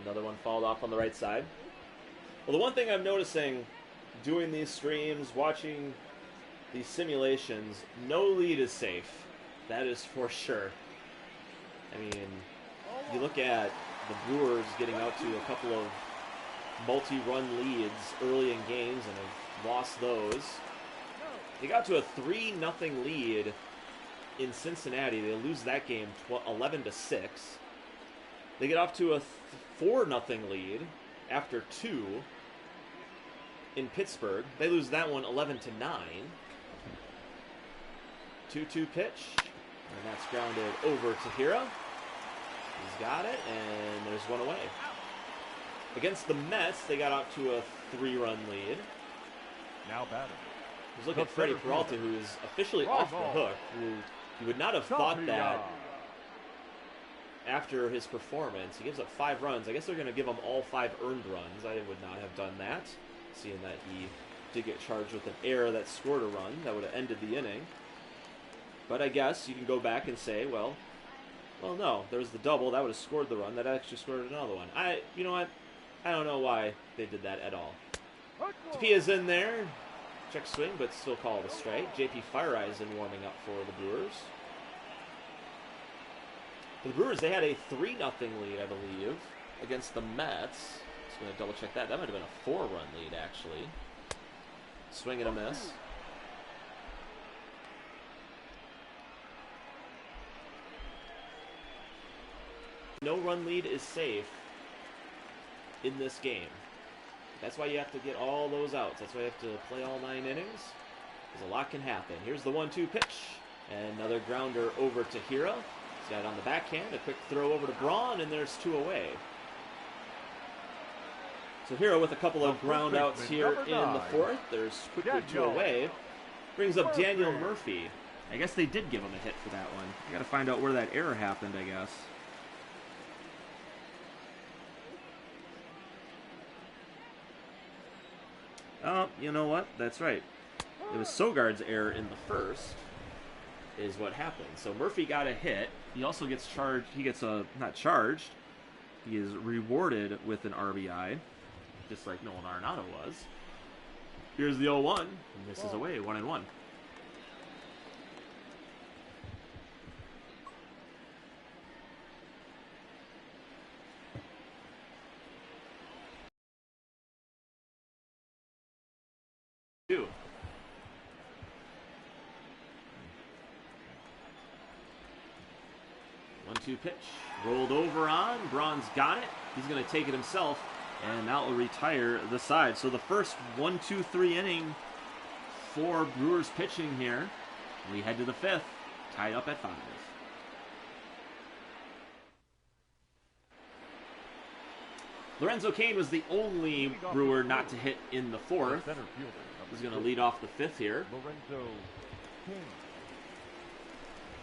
Another one fouled off on the right side. Well, the one thing I'm noticing doing these streams, watching these simulations, no lead is safe. That is for sure. I mean, you look at the Brewers getting out to a couple of multi-run leads early in games and have lost those. They got to a 3-0 lead in Cincinnati. They lose that game 11-6. They get off to a 4-0 lead after 2 in Pittsburgh. They lose that one 11-9. 2-2 pitch, and that's grounded over to Hira. He's got it, and there's one away. Against the Mets, they got out to a 3-run lead. Now batting. Let's look at Freddy Peralta, who is officially off the hook. You would not have thought that after his performance. He gives up 5 runs. I guess they're going to give him all 5 earned runs. I would not have done that, seeing that he did get charged with an error that scored a run. That would have ended the inning. But I guess you can go back and say, well, no, there was the double. That would have scored the run. That actually scored another one. You know what? I don't know why they did that at all. Tapia's in there. Check swing, but still call it a strike. JP Fireeisen warming up for the Brewers. For the Brewers, they had a 3-0 lead, I believe, against the Mets. Just going to double check that. That might have been a 4-run lead, actually. Swing and a miss. No run lead is safe in this game. That's why you have to get all those outs. That's why you have to play all 9 innings, because a lot can happen. Here's the 1-2 pitch. And another grounder over to Hira. He's got it on the backhand. A quick throw over to Braun, and there's 2 away. So Hira with a couple of ground outs here in the 4th. There's quickly 2 away. Brings up Daniel Murphy. I guess they did give him a hit for that one. You got to find out where that error happened, I guess. Oh, you know what? That's right. It was Sogard's error in the 1st is what happened. So Murphy got a hit. He also gets charged. He gets not charged. He is rewarded with an RBI, just like Nolan Arenado was. Here's the 0-1. And this is away, 1-1. Two. 1-2 pitch. Rolled over on. Braun's got it. He's going to take it himself, and that will retire the side. So the first 1-2-3 inning for Brewers pitching here. We head to the 5th, tied up at 5. Lorenzo Cain was the only Brewer not to hit in the 4th. He's going to lead off the 5th here. Lorenzo Cain.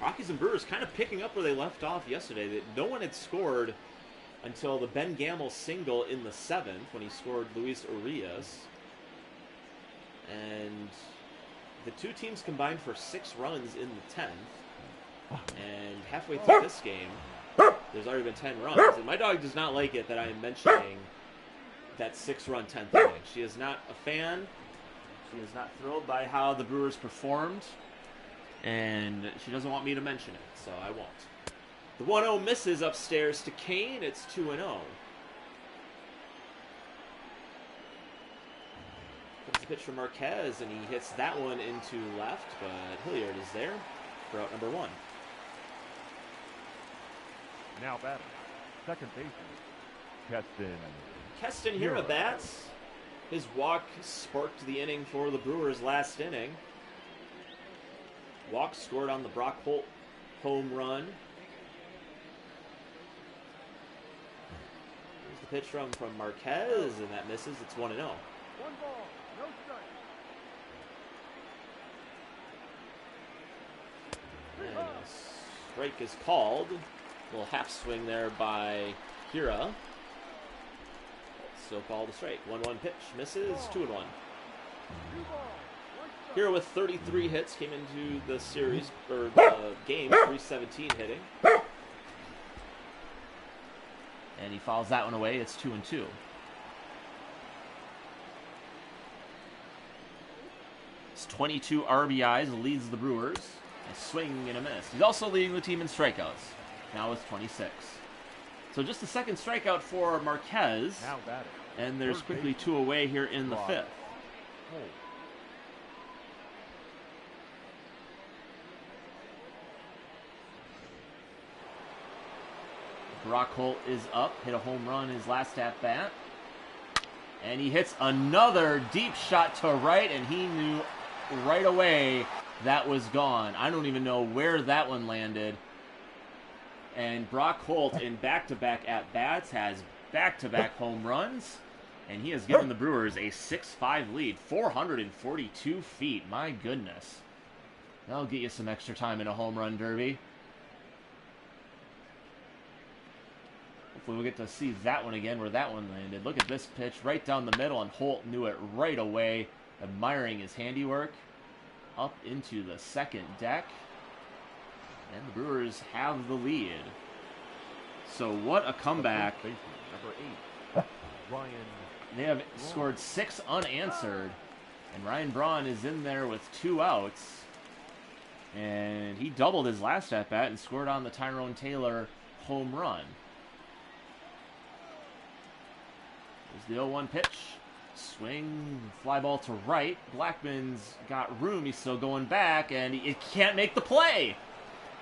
Rockies and Brewers kind of picking up where they left off yesterday. No one had scored until the Ben Gamal single in the 7th when he scored Luis Urias. And the two teams combined for 6 runs in the 10th. And halfway through this game, there's already been 10 runs. And my dog does not like it that I am mentioning that 6-run 10th inning. She is not a fan. She is not thrilled by how the Brewers performed. And she doesn't want me to mention it, so I won't. The 1-0 misses upstairs to Cain. It's 2-0. Comes the pitch from Marquez, and he hits that one into left, but Hilliard is there for out number 1. Now batting, second baseman, Keston. Keston Hiura bats. His walk sparked the inning for the Brewers last inning. Walk scored on the Brock Holt home run. Here's the pitch from Marquez, and that misses. It's 1-0. 1 ball, no strike. And a strike is called. A little half swing there by Hiura. So called a strike. 1-1 pitch. Misses. 2-1. Hiura with 33 hits came into the series, or the game, 317 hitting. And he fouls that one away. It's 2-2. It's 22 RBIs, leads the Brewers. A swing and a miss. He's also leading the team in strikeouts. Now with 26. So just the second strikeout for Marquez. Now batting. And there's quickly 2 away here in the 5th. Brock Holt is up, hit a home run his last at-bat. And he hits another deep shot to right, and he knew right away that was gone. I don't even know where that one landed. And Brock Holt, in back-to-back at-bats, has back-to-back home runs. And he has given the Brewers a 6-5 lead. 442 feet. My goodness. That'll get you some extra time in a home run derby. Hopefully we'll get to see that one again, where that one landed. Look at this pitch right down the middle, and Holt knew it right away, admiring his handiwork. Up into the second deck. And the Brewers have the lead. So what a comeback. Number 8, Ryan. They have scored 6 unanswered. And Ryan Braun is in there with 2 outs. And he doubled his last at-bat and scored on the Tyrone Taylor home run. There's the 0-1 pitch. Swing, fly ball to right. Blackmon's got room. He's still going back, and he can't make the play.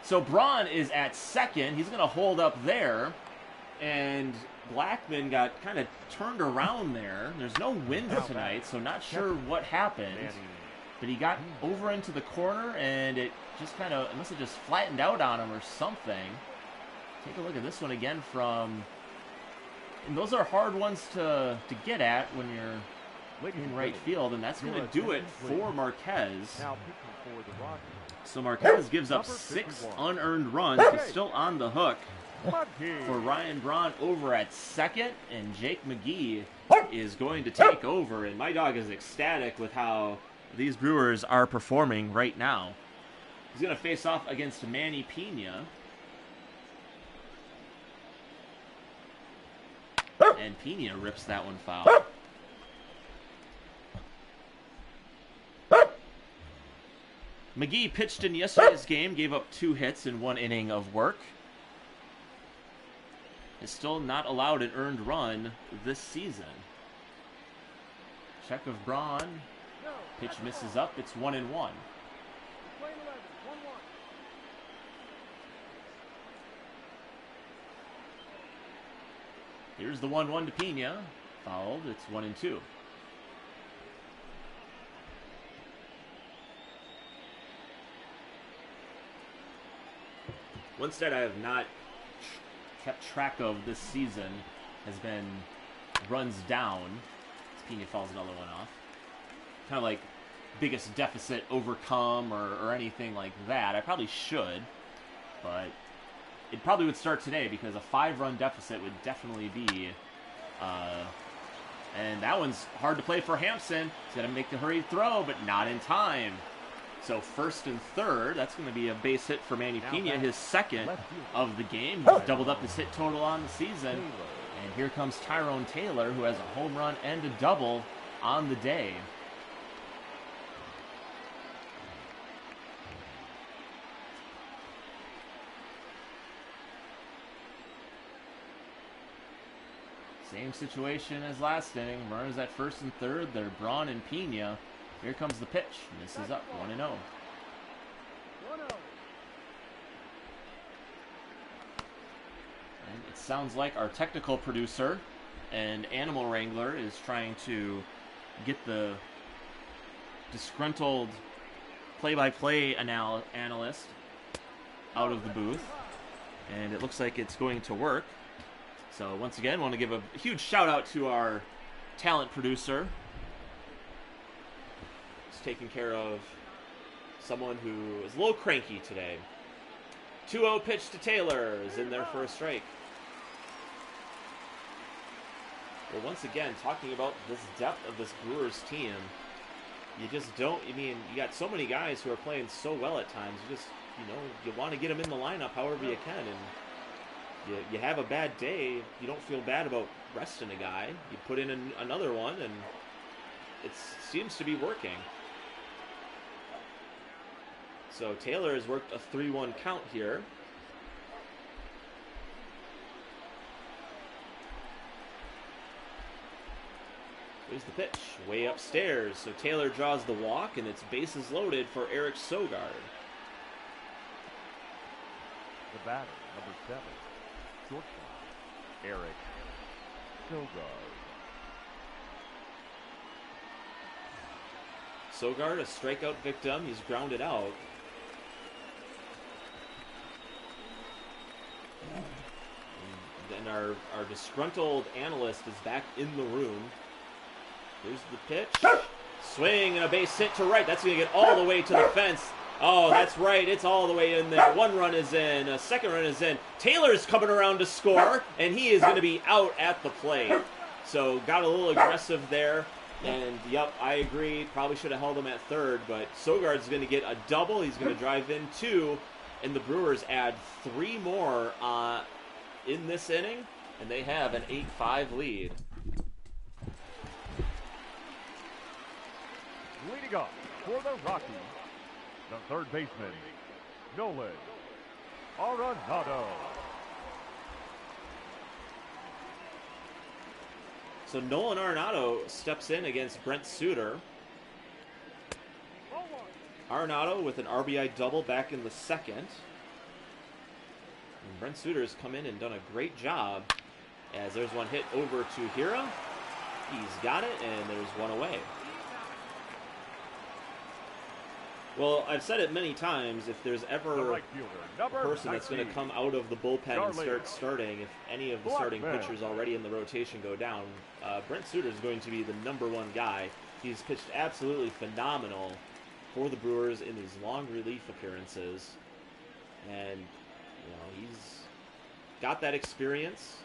So Braun is at second. He's going to hold up there. And Blackmon got kind of turned around there. There's no wind tonight, so not sure what happened. But he got over into the corner, and it just kind of, it must have just flattened out on him or something. Take a look at this one again from... And those are hard ones to get at when you're in right field, and that's going to do it for Marquez. So Marquez gives up 6 unearned runs. He's still on the hook for Ryan Braun over at second, and Jake McGee is going to take over, and my dog is ecstatic with how these Brewers are performing right now. He's going to face off against Manny Pena. And Pena rips that one foul. McGee pitched in yesterday's game, gave up 2 hits in 1 inning of work. Is still not allowed an earned run this season. Check of Braun. Pitch misses up. It's 1-1. Here's the 1-1 to Pena. Fouled. It's 1-2. One stat I have not kept track of this season has been runs down. Pena fouls another one off. Kind of like biggest deficit overcome or anything like that. I probably should, but it probably would start today because a 5-run deficit would definitely be... and that one's hard to play for Hampson. He's got to make the hurried throw, but not in time. So first and third, that's going to be a base hit for Manny Pena, his second of the game. He's doubled up his hit total on the season. And here comes Tyrone Taylor, who has a home run and a double on the day. Same situation as last inning. Runners at first and third. They're Braun and Pena. Here comes the pitch. This is up 1-0. And it sounds like our technical producer and animal wrangler is trying to get the disgruntled play-by-play analyst out of the booth. And it looks like it's going to work. So once again, I want to give a huge shout out to our talent producer. He's taking care of someone who is a little cranky today. 2-0 pitch to Taylor is in there for a strike. Well, once again, talking about this depth of this Brewers team, you just don't, I mean, you got so many guys who are playing so well at times. You just, you want to get them in the lineup however you can, and you have a bad day, you don't feel bad about resting a guy. You put in another one, and it seems to be working. So Taylor has worked a 3-1 count here. Here's the pitch, way upstairs. So Taylor draws the walk, and it's bases loaded for Eric Sogard. The batter, number 7. Shortstop, Eric Sogard. Sogard, a strikeout victim. He's grounded out. And our disgruntled analyst is back in the room. Here's the pitch. Swing and a base hit to right. That's going to get all the way to the fence. Oh, that's right. It's all the way in there. One run is in. A second run is in. Taylor's coming around to score, and he is going to be out at the plate. So got a little aggressive there. And, yep, I agree. Probably should have held him at third, but Sogard's going to get a double. He's going to drive in 2, and the Brewers add 3 more in this inning, and they have an 8-5 lead. Leading up for the Rockies, the third baseman, Nolan Arenado. So Nolan Arenado steps in against Brent Suter. Arenado with an RBI double back in the second. And Brent Suter has come in and done a great job, as there's one hit over to Hira. He's got it, and there's one away. Well, I've said it many times, if there's ever a person that's going to come out of the bullpen and start starting, if any of the starting pitchers already in the rotation go down, Brent Suter is going to be the #1 guy. He's pitched absolutely phenomenal for the Brewers in these long relief appearances. And, he's got that experience.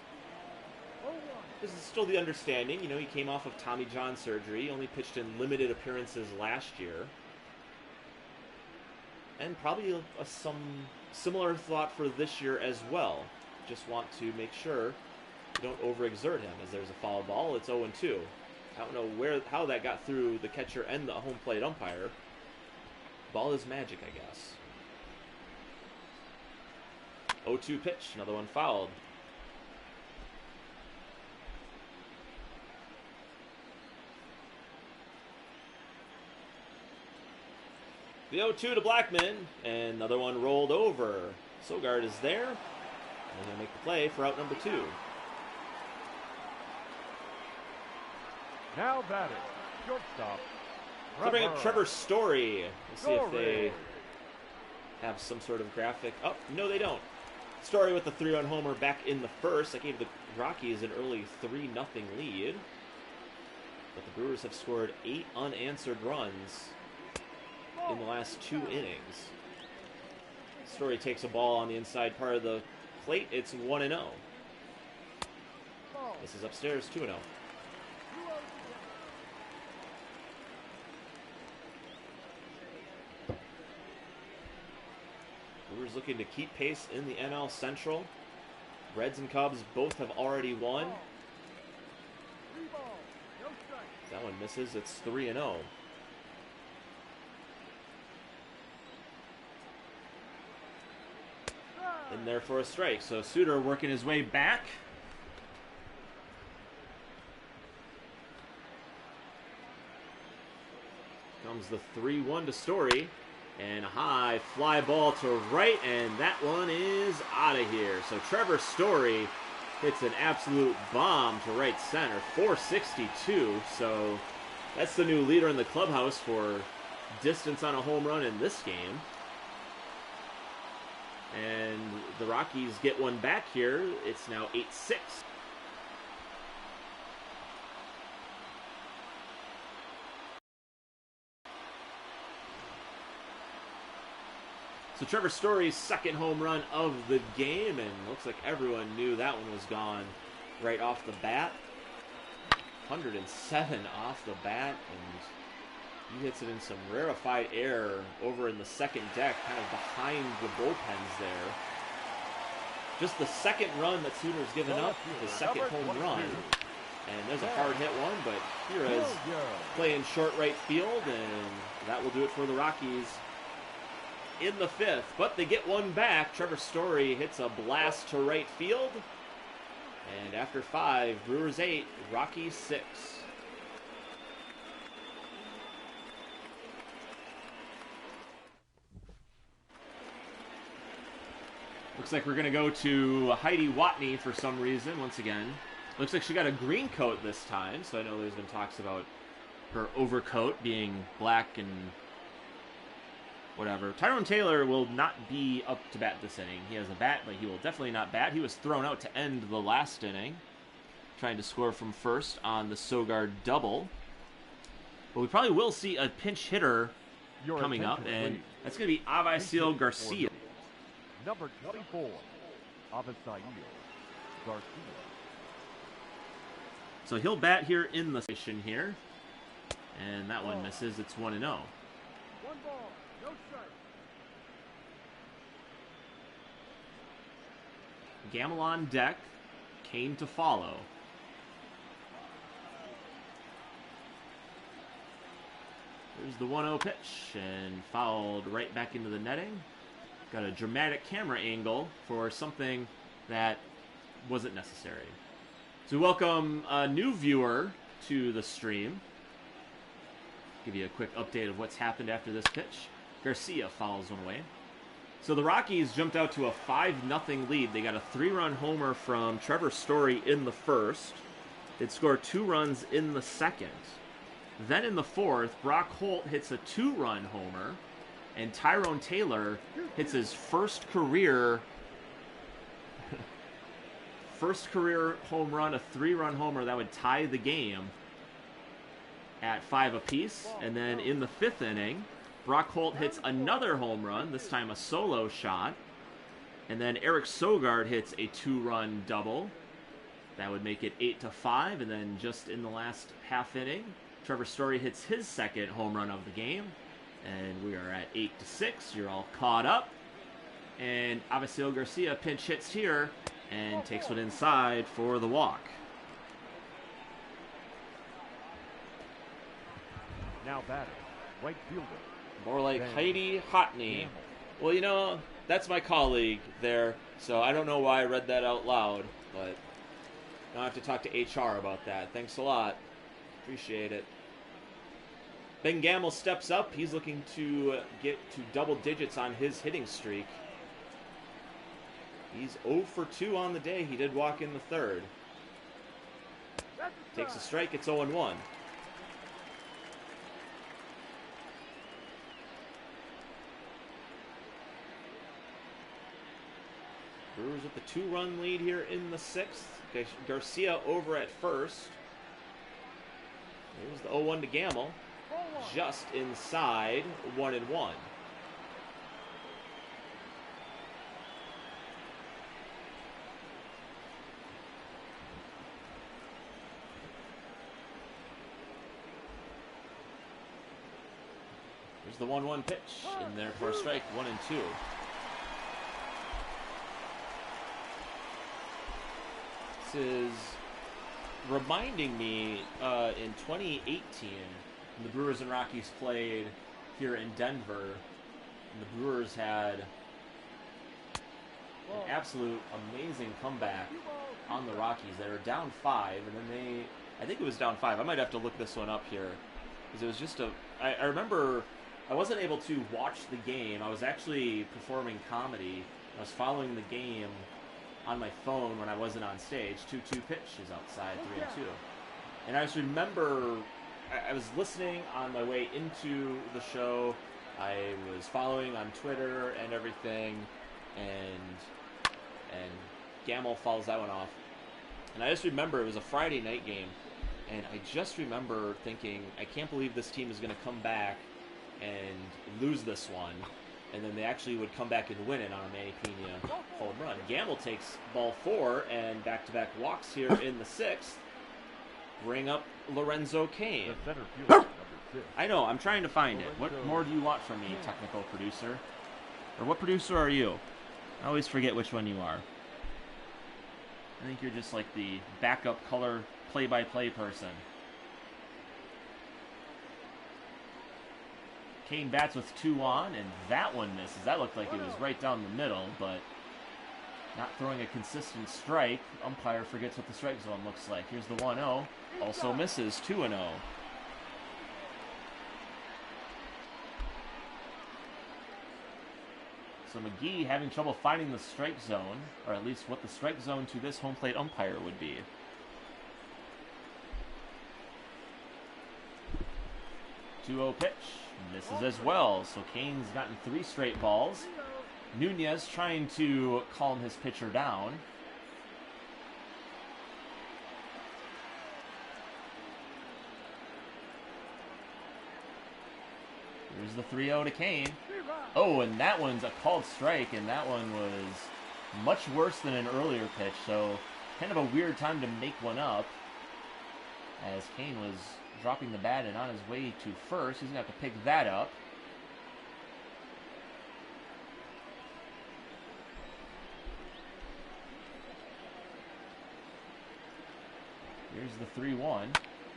This is still the understanding. He came off of Tommy John surgery. He only pitched in limited appearances last year. And probably some similar thought for this year as well. Just want to make sure you don't overexert him. As there's a foul ball, it's 0-2. I don't know how that got through the catcher and the home plate umpire. Ball is magic, I guess. 0-2 pitch, another one fouled. The 0-2 to Blackmon, and another one rolled over. Sogard is there, and he'll make the play for out number 2. Now batting, shortstop, They'll bring up Trevor Story. Let's see if they have some sort of graphic. Oh, no, they don't. Story with the 3-run homer back in the first. That gave the Rockies an early 3-0 lead. But the Brewers have scored 8 unanswered runs in the last 2 innings. Story takes a ball on the inside part of the plate. It's 1-0. This is upstairs, 2-0. Brewers looking to keep pace in the NL Central. Reds and Cubs both have already won. That one misses. It's 3-0. In there for a strike. So Suter working his way back. Comes the 3-1 to Story. And a high fly ball to right, and that one is out of here. So Trevor Story hits an absolute bomb to right center, 462. So that's the new leader in the clubhouse for distance on a home run in this game. And the Rockies get one back here. It's now 8-6. So Trevor Story's second home run of the game, and looks like everyone knew that one was gone right off the bat. 107 off the bat, and he hits it in some rarefied air over in the second deck, kind of behind the bullpens there. Just the second run that Suter's given up, the second home run. And there's a hard hit one, but here is playing short right field, and that will do it for the Rockies in the fifth. But they get one back. Trevor Story hits a blast to right field. And after 5, Brewers 8, Rockies 6. Looks like we're going to go to Heidi Watney for some reason, once again. Looks like she got a green coat this time, so I know there's been talks about her overcoat being black and whatever. Tyrone Taylor will not be up to bat this inning. He has a bat, but he will definitely not bat. He was thrown out to end the last inning, trying to score from first on the Sogard double. But we probably will see a pinch hitter coming up, and that's going to be Avisail Garcia. Number 24, Avisail Garcia. So he'll bat here in the station here, and that one misses. It's 1-0. 1 ball, no strike. Gamal on deck, Cain to follow. There's the 1-0 pitch, and fouled right back into the netting. Got a dramatic camera angle for something that wasn't necessary. So welcome a new viewer to the stream. Give you a quick update of what's happened after this pitch. Garcia fouls one away. So the Rockies jumped out to a 5-0 lead. They got a 3-run homer from Trevor Story in the first. They'd score 2 runs in the second. Then in the fourth, Brock Holt hits a 2-run homer, and Tyrone Taylor hits his first career home run, a 3-run homer that would tie the game at 5 apiece. And then in the fifth inning, Brock Holt hits another home run, this time a solo shot. And then Eric Sogard hits a 2-run double. That would make it 8-5. And then just in the last half inning, Trevor Story hits his second home run of the game. And we are at 8-6. You're all caught up. And Avisail Garcia pinch hits here and takes one inside for the walk. Now batting, right fielder. More like Heidi Watney. Well, you know, that's my colleague there, so I don't know why I read that out loud, but I'll have to talk to HR about that. Thanks a lot. Appreciate it. Ben Gamal steps up. He's looking to get to double digits on his hitting streak. He's 0 for 2 on the day. He did walk in the third. Takes a strike. It's 0-1. Brewers with the 2-run lead here in the 6th. Garcia over at first. Here's the 0-1 to Gamal. Just inside 1-1. Here's the 1-1 pitch in there for a strike, 1-2. This is reminding me in 2018, when the Brewers and Rockies played here in Denver, and the Brewers had an absolute amazing comeback on the Rockies. They were down 5, and then I think it was down 5. I might have to look this one up here, because it was just I remember I wasn't able to watch the game. I was actually performing comedy. I was following the game on my phone when I wasn't on stage. 2-2 pitch is outside, 3-2. And I just remember I was listening on my way into the show. I was following on Twitter and everything, and Gamal fouls that one off. And I just remember it was a Friday night game, and I just remember thinking, I can't believe this team is going to come back and lose this one. And then they actually would come back and win it on a Manny Pena home run. Gamal takes ball 4 and back-to-back walks here in the 6th. Bring up Lorenzo Cain. The center fielder, number 6. I know, I'm trying to find it. What more do you want from me, technical producer? Or what producer are you? I always forget which one you are. I think you're just like the backup color play-by-play person. Cain bats with 2 on, and that one misses. That looked like it was right down the middle, but not throwing a consistent strike. Umpire forgets what the strike zone looks like. Here's the 1-0. Also misses, 2-0. So McGee having trouble finding the strike zone, or at least what the strike zone to this home plate umpire would be. 2-0 pitch. Misses as well. So Cain's gotten 3 straight balls. Nunez trying to calm his pitcher down. Here's the 3-0 to Cain. Oh, and that one's a called strike, and that one was much worse than an earlier pitch, so kind of a weird time to make one up, as Cain was dropping the bat and on his way to first. He's going to have to pick that up. Here's the 3-1.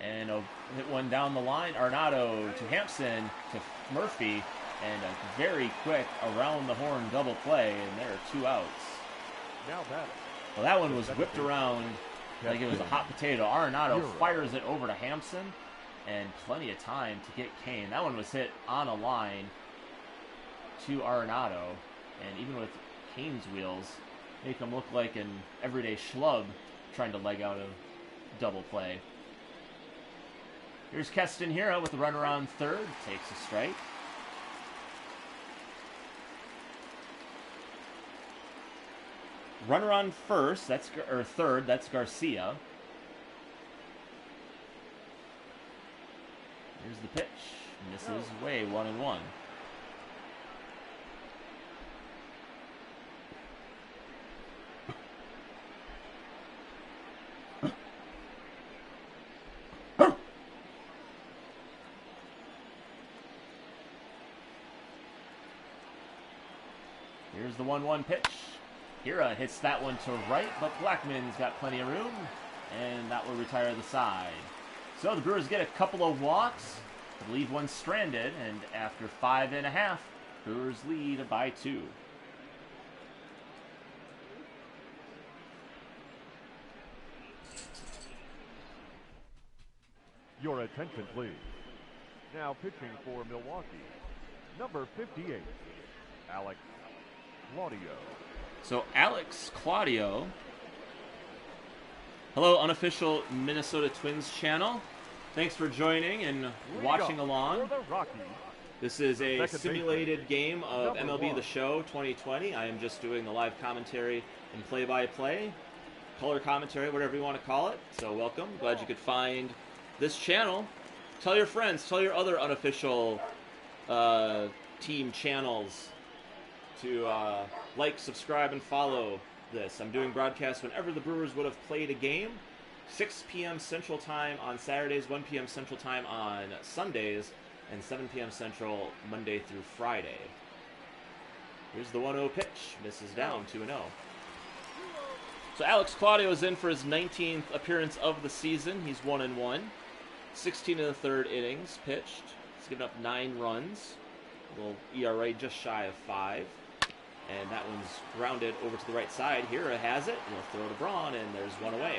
And a hit one down the line. Arenado to Hampson to Murphy. And a very quick around the horn double play. And there are 2 outs. Now batting. Well, that one was whipped around like it was a hot potato. Arenado fires it over to Hampson. And plenty of time to get Cain. That one was hit on a line to Arenado. And even with Cain's wheels, make him look like an everyday schlub trying to leg out a double play. Here's Keston Hiura with the runner on third. Takes a strike. Runner on first, third, that's Garcia. Here's the pitch. Misses way, 1-1. Here's the 1-1 pitch. Hiura hits that one to right, but Blackmon's got plenty of room, and that will retire the side. So the Brewers get a couple of walks, leave one stranded, and after 5.5, Brewers lead by 2. Your attention, please. Now pitching for Milwaukee, number 58, Alex Claudio. So Alex Claudio. Hello, unofficial Minnesota Twins channel. Thanks for joining and watching along. For the Rockies, This is a Second simulated game of Number MLB The one. Show 2020. I am just doing the live commentary and play-by-play, color commentary, whatever you want to call it. So welcome. Glad you could find this channel. Tell your friends, tell your other unofficial team channels to like, subscribe, and follow this. I'm doing broadcasts whenever the Brewers would have played a game. 6 p.m. Central Time on Saturdays, 1 p.m. Central Time on Sundays, and 7 p.m. Central Monday through Friday. Here's the 1-0 pitch. Misses down, 2-0. So Alex Claudio is in for his 19th appearance of the season. He's 1-1. 16 in the third innings pitched. He's given up 9 runs. A little ERA just shy of 5. And that one's grounded over to the right side. Hira has it. He'll throw to Braun, and there's one away.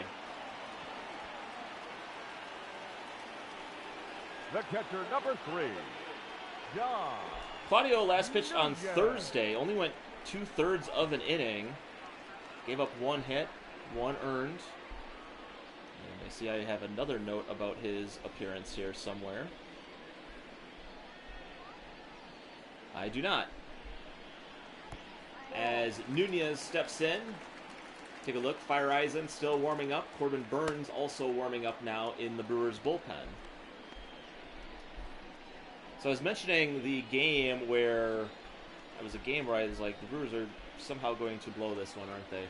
The catcher, number 3, John. Claudio last pitched on Thursday. Only went 2/3 of an inning. Gave up 1 hit, 1 earned. And I see I have another note about his appearance here somewhere. I do not. As Nunez steps in, take a look. Fire Eisen still warming up. Corbin Burns also warming up now in the Brewers bullpen. So I was mentioning the game where it was a game where I was like, the Brewers are somehow going to blow this one, aren't they?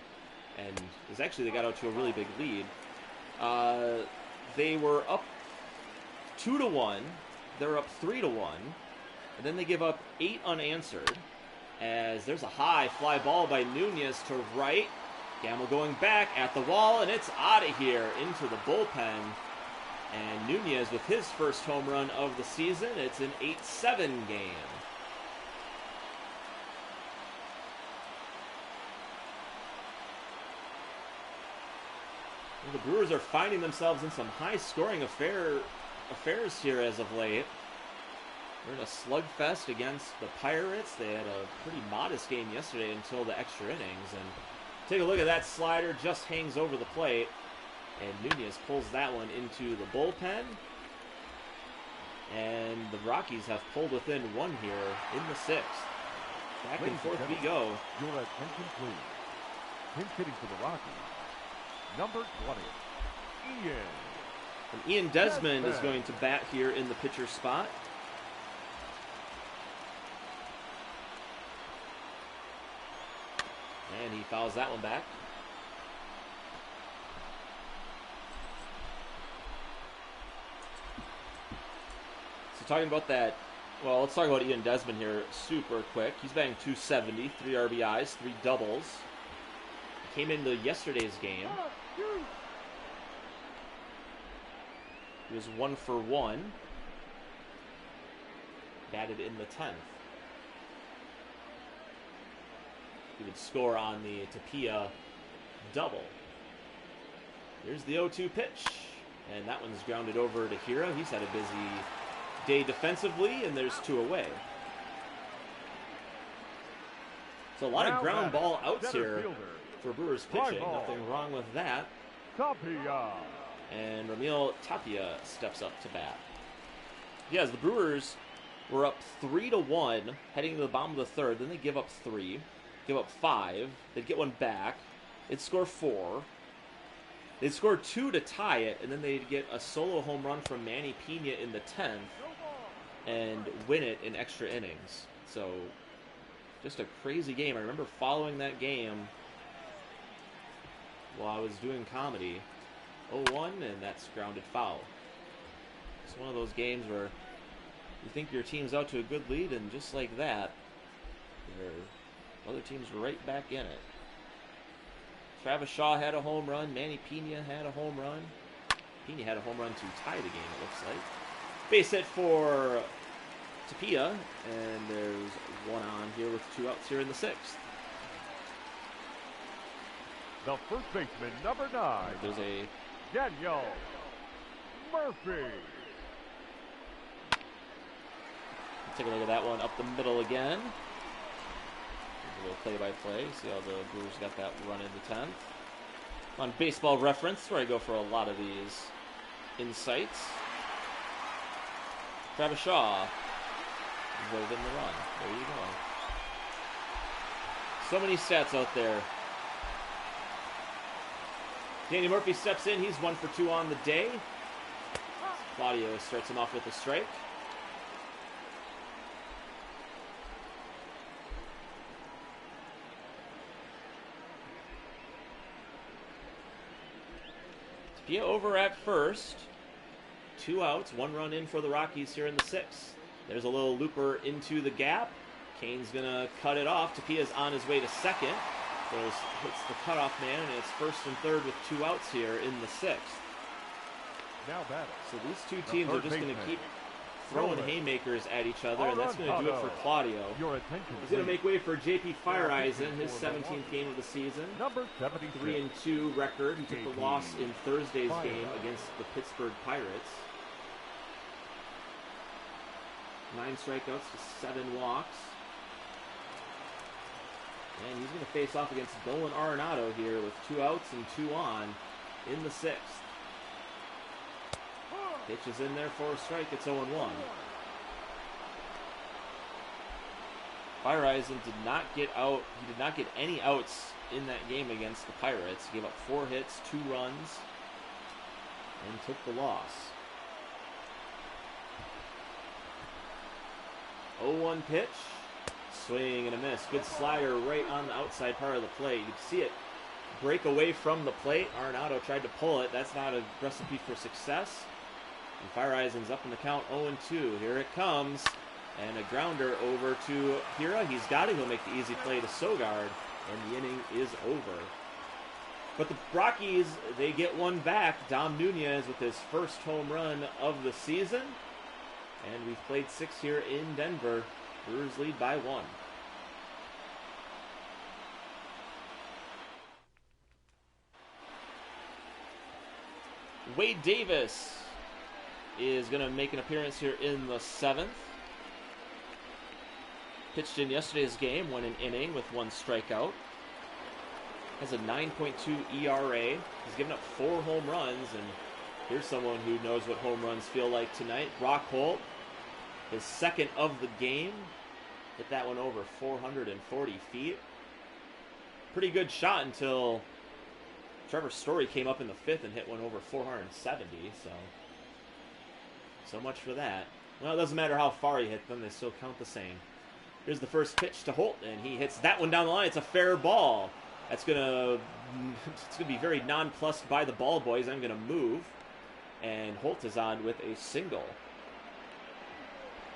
And it was actually, they got out to a really big lead. They were up 2-1. They were up 3-1. And then they give up 8 unanswered. As there's a high fly ball by Nunez to right. Gamal going back at the wall, and it's out of here into the bullpen. And Nunez with his first home run of the season. It's an 8-7 game. Well, the Brewers are finding themselves in some high-scoring affairs here as of late. They're in a slugfest against the Pirates. They had a pretty modest game yesterday until the extra innings. And take a look at that slider, just hangs over the plate. And Nunez pulls that one into the bullpen. And the Rockies have pulled within 1 here in the 6th. Back and forth we go. Your attention, please. Pinch hitting for the Rockies, number 20, Ian. And Ian Desmond is going to bat here in the pitcher spot. And he fouls that one back. Talking about that, well, let's talk about Ian Desmond here super quick. He's batting .270, 3 RBIs, 3 doubles. He came into yesterday's game. He was 1 for 1. Batted in the 10th. He would score on the Tapia double. Here's the 0-2 pitch. And that one's grounded over to Hira. He's had a busy day defensively, and there's 2 away. So a lot of ground ball outs here for Brewers pitching. Nothing wrong with that. Tapia. And Ramil Tapia steps up to bat. Yes, the Brewers were up 3-1 heading to the bottom of the 3rd. Then they give up 3, give up 5. They'd get 1 back. They'd score 4. They'd score 2 to tie it, and then they'd get a solo home run from Manny Pena in the 10th and win it in extra innings. So, just a crazy game. I remember following that game while I was doing comedy. 0-1, and that's grounded foul. It's one of those games where you think your team's out to a good lead, and just like that, other teams are right back in it. Travis Shaw had a home run. Manny Pena had a home run. Pena had a home run to tie the game, it looks like. Base hit for Tapia, and there's 1 on here with 2 outs here in the 6th. The first baseman, number 9. There's a Daniel Murphy. take a look at that one up the middle again. A little play-by-play. See how the Brewers got that run in the 10th. On Baseball Reference, where I go for a lot of these insights. Travis Shaw avoiding the run. There you go. So many stats out there. Danny Murphy steps in. He's 1 for 2 on the day. Claudio starts him off with a strike. Tapia over at first. 2 outs, 1 run in for the Rockies here in the 6th. There's a little looper into the gap. Cain's gonna cut it off. Tapia's on his way to second. Hits the cutoff man, and it's 1st and 3rd with 2 outs here in the 6th. Now batting. So these two teams are just going to keep throwing haymakers at each other, and that's going to do it for Claudio. He's going to make way for J.P. Fireeisen, his 17th game of the season. Number 73. 3-2 record. He took the loss in Thursday's game against the Pittsburgh Pirates. 9 strikeouts to 7 walks. And he's going to face off against Dolan Arenado here with 2 outs and 2 on in the 6th. Pitch is in there for a strike. It's 0-1. Fireeisen did not get out. He did not get any outs in that game against the Pirates. He gave up 4 hits, 2 runs, and took the loss. 0-1 pitch. Swing and a miss. Good slider right on the outside part of the plate. You can see it break away from the plate. Arenado tried to pull it. That's not a recipe for success. And Fireeisen's up in the count 0-2. Here it comes. And a grounder over to Hira. He's got it. He'll make the easy play to Sogard. And the inning is over. But the Rockies, they get one back. Dom Nunez with his first home run of the season. And we've played 6 here in Denver. Brewers lead by 1. Wade Davis is going to make an appearance here in the 7th. Pitched in yesterday's game, won an inning with 1 strikeout. Has a 9.2 ERA. He's given up 4 home runs, and here's someone who knows what home runs feel like tonight. Brock Holt, his 2nd of the game. Hit that one over 440 feet. Pretty good shot until Trevor Story came up in the 5th and hit one over 470, so much for that. Well, it doesn't matter how far he hit them, they still count the same. Here's the first pitch to Holt, and he hits that one down the line. It's a fair ball. It's gonna be very nonplussed by the ball boys. I'm gonna move, and Holt is on with a single.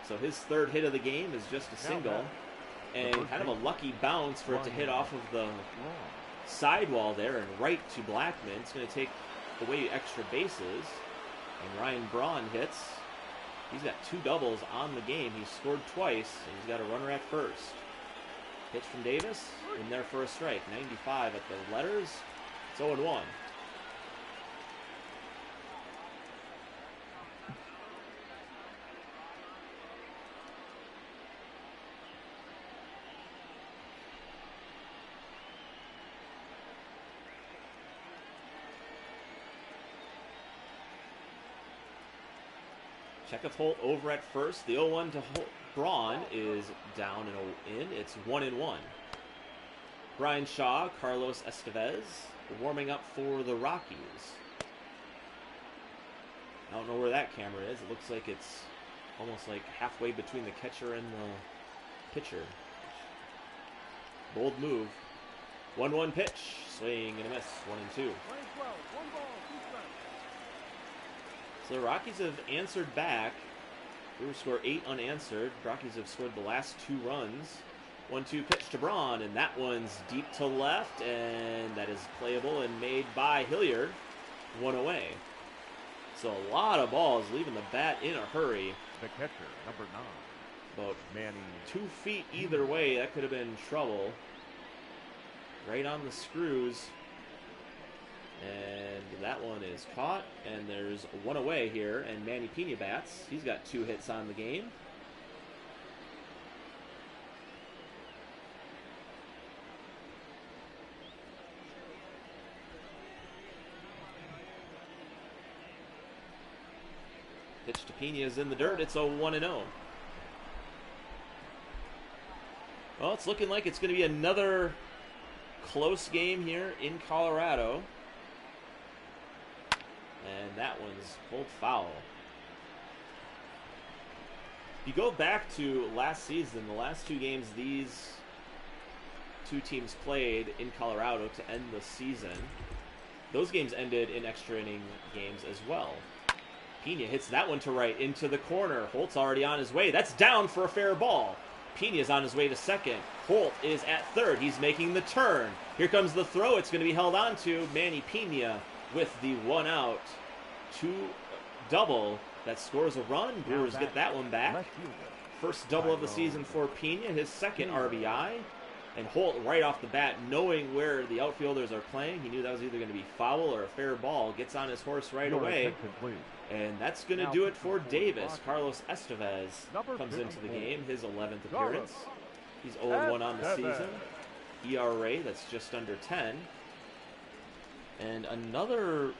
So his 3rd hit of the game is just a single, and kind of a lucky bounce for it to hit off of the sidewall there and right to Blackmon. It's going to take away extra bases, and Ryan Braun hits. He's got 2 doubles on the game. He's scored twice, and he's got a runner at first. Pitch from Davis, in there for a strike. 95 at the letters. It's 0-1. Check of Holt over at first. The 0-1 to Braun is down and in. It's 1-1. Brian Shaw, Carlos Estevez warming up for the Rockies. I don't know where that camera is. It looks like it's almost like halfway between the catcher and the pitcher. Bold move. 1-1 pitch. Swing and a miss. 1-2. So the Rockies have answered back. Brewers score 8 unanswered. Rockies have scored the last 2 runs. 1-2 pitch to Braun, and that one's deep to left, and that is playable and made by Hilliard. 1 away. So a lot of balls leaving the bat in a hurry. The catcher, number 9. About Manny. 2 feet either way. That could have been trouble. Right on the screws. And that one is caught, and there's 1 away here, and Manny Pena bats. He's got 2 hits on the game. Pitch to Pena is in the dirt. It's a 1-0. Well, it's looking like it's going to be another close game here in Colorado. And that one's pulled foul. If you go back to last season, the last two games these two teams played in Colorado to end the season, those games ended in extra inning games as well. Pena hits that one to right into the corner. Holt's already on his way. That's down for a fair ball. Pena's on his way to second. Holt is at third. He's making the turn. Here comes the throw. It's going to be held on to. Manny Pena with the 1-out, 2 double that scores a run. Brewers get that one back. First double of the season for Pena, his second RBI. And Holt, right off the bat, knowing where the outfielders are playing, he knew that was either going to be foul or a fair ball, gets on his horse right away. And that's going to do it for Davis. Carlos Estevez comes into the game, his 11th appearance. He's 0-1 on the season. ERA, that's just under 10. And another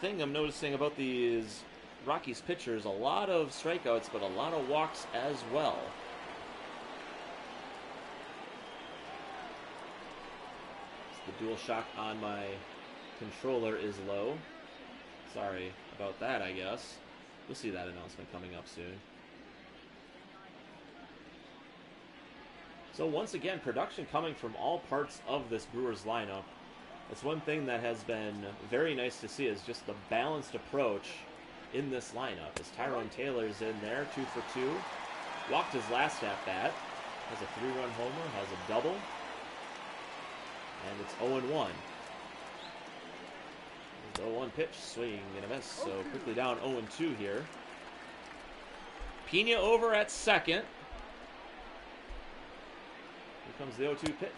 thing I'm noticing about these Rockies pitchers, a lot of strikeouts, but a lot of walks as well. The dual shock on my controller is low. Sorry about that, I guess. We'll see that announcement coming up soon. So once again, production coming from all parts of this Brewers lineup. That's one thing that has been very nice to see, is just the balanced approach in this lineup. As Tyrone Taylor's in there, 2 for 2. Walked his last at-bat. Has a 3-run homer, has a double. And it's 0-1. The 0-1 pitch, swing and a miss. So quickly down 0-2 here. Pena over at second. Here comes the 0-2 pitch.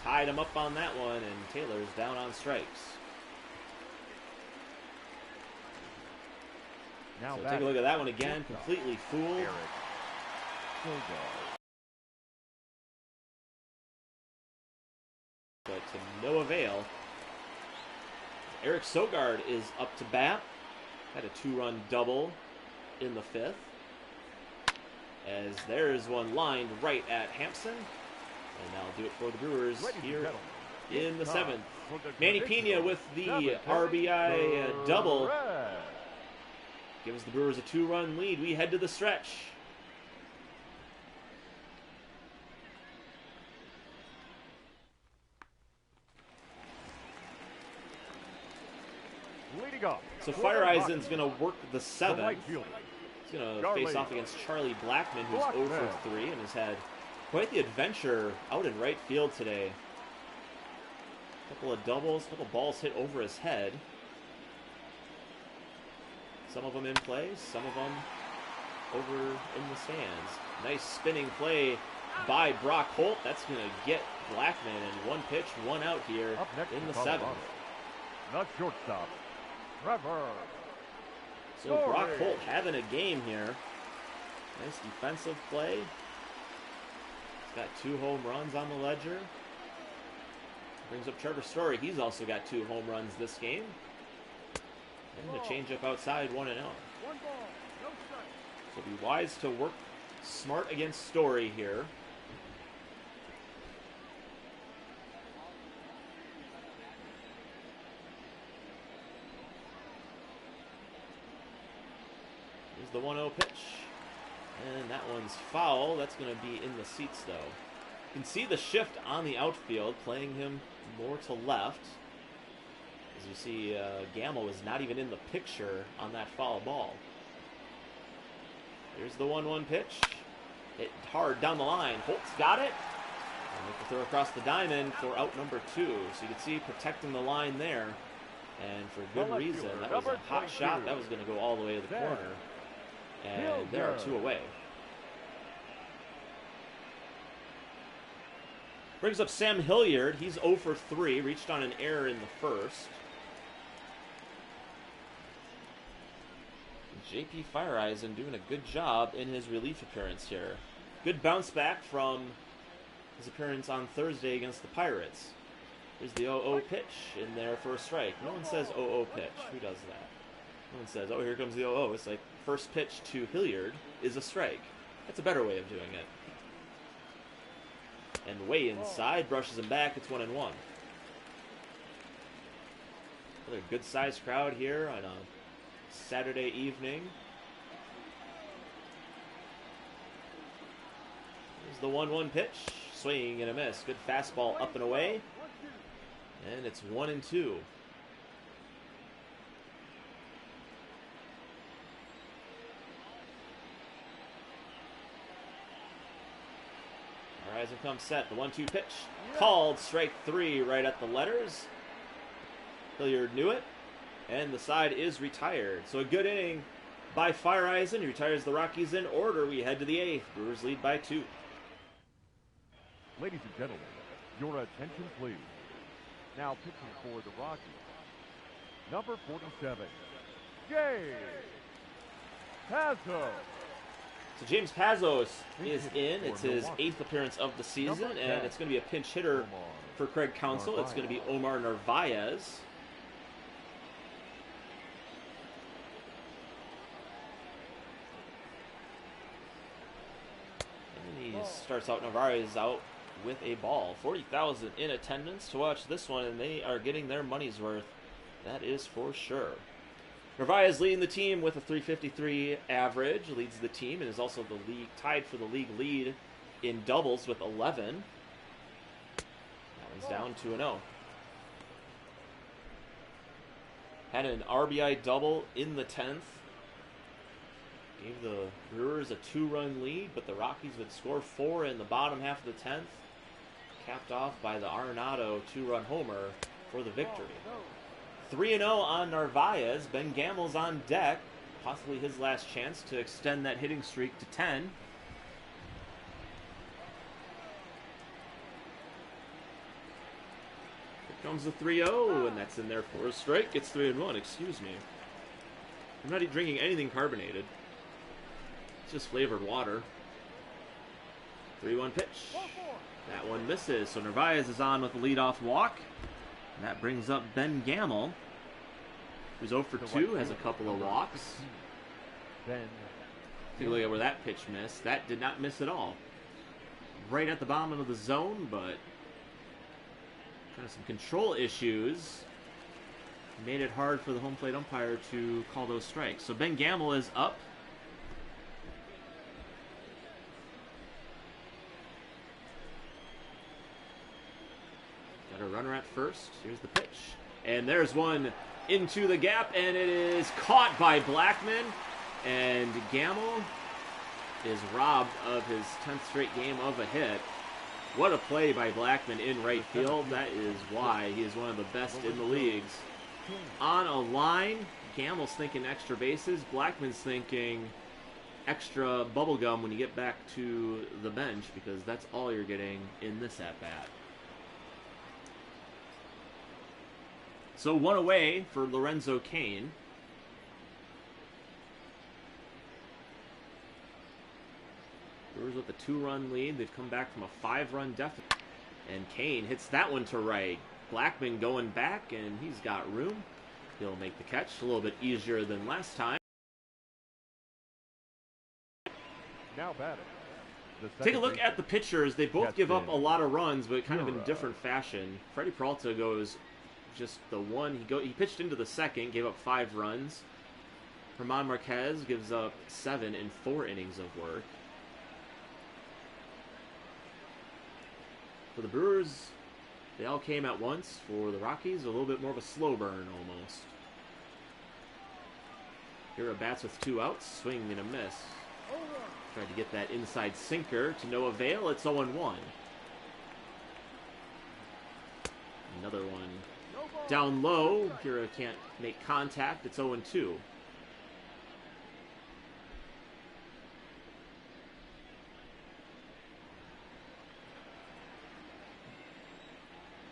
Tied him up on that one, and Taylor's down on strikes. Now so take a look at that one again. Completely fooled. But to no avail. Eric Sogard is up to bat. Had a 2-run double in the 5th. As there's one lined right at Hampson. And that'll do it for the Brewers here in the 7th. Manny Pena with the RBI double gives the Brewers a 2-run lead. We head to the stretch. So Fireisen's going to work the 7th. He's going to face off against Charlie Blackmon, who's 0 for 3 and has had quite the adventure out in right field today. A couple of doubles, a couple balls hit over his head. Some of them in play, some of them over in the stands. Nice spinning play by Brock Holt. That's going to get Blackmon, and 1 pitch, 1 out here in the 7th. Not shortstop, Trevor. So Brock Holt having a game here. Nice defensive play. He's got 2 home runs on the ledger. Brings up Trevor Story. He's also got 2 home runs this game. And a changeup outside, 1-0. So be wise to work smart against Story here. Here's the 1-0 pitch. And that one's foul. That's going to be in the seats, though. You can see the shift on the outfield, playing him more to left. As you see, Gamal was not even in the picture on that foul ball. Here's the 1-1 pitch. Hit hard down the line. Holt's got it. And make the throw across the diamond for out number 2. So you can see protecting the line there. And for good reason. That was a hot shot. That was going to go all the way to the corner. And there are 2 away. Brings up Sam Hilliard. He's 0 for 3. Reached on an error in the 1st. JP Fireisen doing a good job in his relief appearance here. Good bounce back from his appearance on Thursday against the Pirates. Here's the 0-0 pitch in there for a strike. No one says 0-0 pitch. Who does that? No one says, oh, here comes the 0-0. It's like first pitch to Hilliard is a strike. That's a better way of doing it. And way inside, brushes him back. It's 1-1. Another good-sized crowd here on a Saturday evening. Here's the 1-1 pitch. Swing and a miss. Good fastball up and away. And it's 1-2. Horizon comes set. The 1-2 pitch. Called strike 3 right at the letters. Hilliard knew it. And the side is retired. So a good inning by Fireisen. He retires the Rockies in order. We head to the 8th. Brewers lead by 2. Ladies and gentlemen, your attention please. Now pitching for the Rockies, number 47, James Pazos. So James Pazos is in. It's his 8th appearance of the season, and it's going to be a pinch hitter for Craig Counsell. It's going to be Omar Narvaez. And he starts out, Narvaez out with a ball. 40,000 in attendance to watch this one, and they are getting their money's worth. That is for sure. Narvaez leading the team with a .353 average, leads the team, and is also the league tied for the league lead in doubles with 11. That one's down 2-0. Had an RBI double in the 10th. Gave the Brewers a 2-run lead, but the Rockies would score 4 in the bottom half of the 10th. Capped off by the Arenado 2-run homer for the victory. 3-0 on Narvaez. Ben Gamal's on deck. Possibly his last chance to extend that hitting streak to 10. Here comes the 3-0, and that's in there for a strike. It's 3-1, excuse me. I'm not drinking anything carbonated. It's just flavored water. 3-1 pitch. That one misses, so Narvaez is on with the leadoff walk. And that brings up Ben Gamal, who's 0 for 2, has a couple of walks. Take a look at where that pitch missed. That did not miss at all. Right at the bottom of the zone, but kind of some control issues made it hard for the home plate umpire to call those strikes. So Ben Gamal is up. Got a runner at first. Here's the pitch. And there's one into the gap, and it is caught by Blackmon. And Gamal is robbed of his 10th straight game of a hit. What a play by Blackmon in right field. That is why he is one of the best in the leagues. On a line, Gamal's thinking extra bases. Blackmon's thinking extra bubble gum when you get back to the bench, because that's all you're getting in this at-bat. So one away for Lorenzo Cain. Brewers with a 2-run lead. They've come back from a 5-run deficit. And Cain hits that one to right. Blackmon going back, and he's got room. He'll make the catch a little bit easier than last time. Now batting. Take a look at the pitchers. They both give up a lot of runs, but kind of in different fashion. Freddy Peralta goes just the one. He pitched into the second, gave up 5 runs. Herman Marquez gives up 7 in 4 innings of work. For the Brewers, they all came at once. For the Rockies, a little bit more of a slow burn almost. Here at bats with 2 outs, swing and a miss. Tried to get that inside sinker to no avail. It's 0-1. Another one down low. Kira can't make contact. It's 0-2.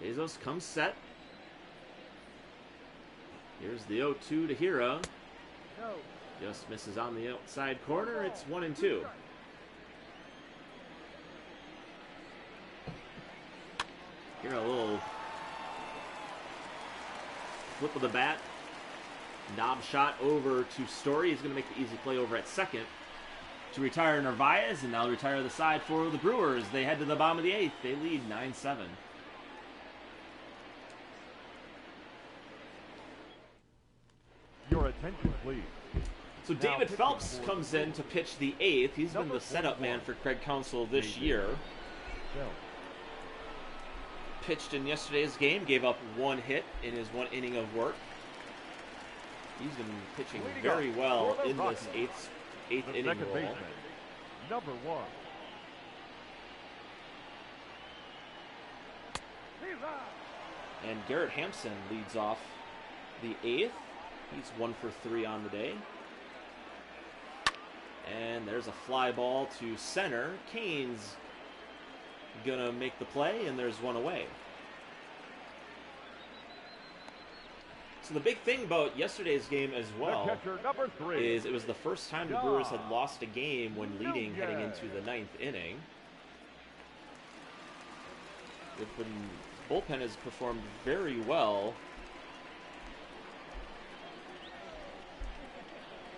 Bezos comes set. Here's the 0-2 to Hira. Just misses on the outside corner. It's 1-2. Here a little flip of the bat. Knob shot over to Story. He's going to make the easy play over at second. to retire Narvaez, and now retire the side for the Brewers. They head to the bottom of the 8th. They lead 9-7. Your attention, please. So David Phelps comes in to pitch the 8th. He's been the setup man for Craig Counsell this year. Pitched in yesterday's game, gave up 1 hit in his 1 inning of work. He's been pitching very well in this 8th inning role. Number 1. And Garrett Hampson leads off the 8th. He's 1 for 3 on the day. And there's a fly ball to center. Cain's gonna make the play, and there's 1 away. So the big thing about yesterday's game as well is it was the first time the Brewers had lost a game when leading heading into the 9th inning. The bullpen has performed very well.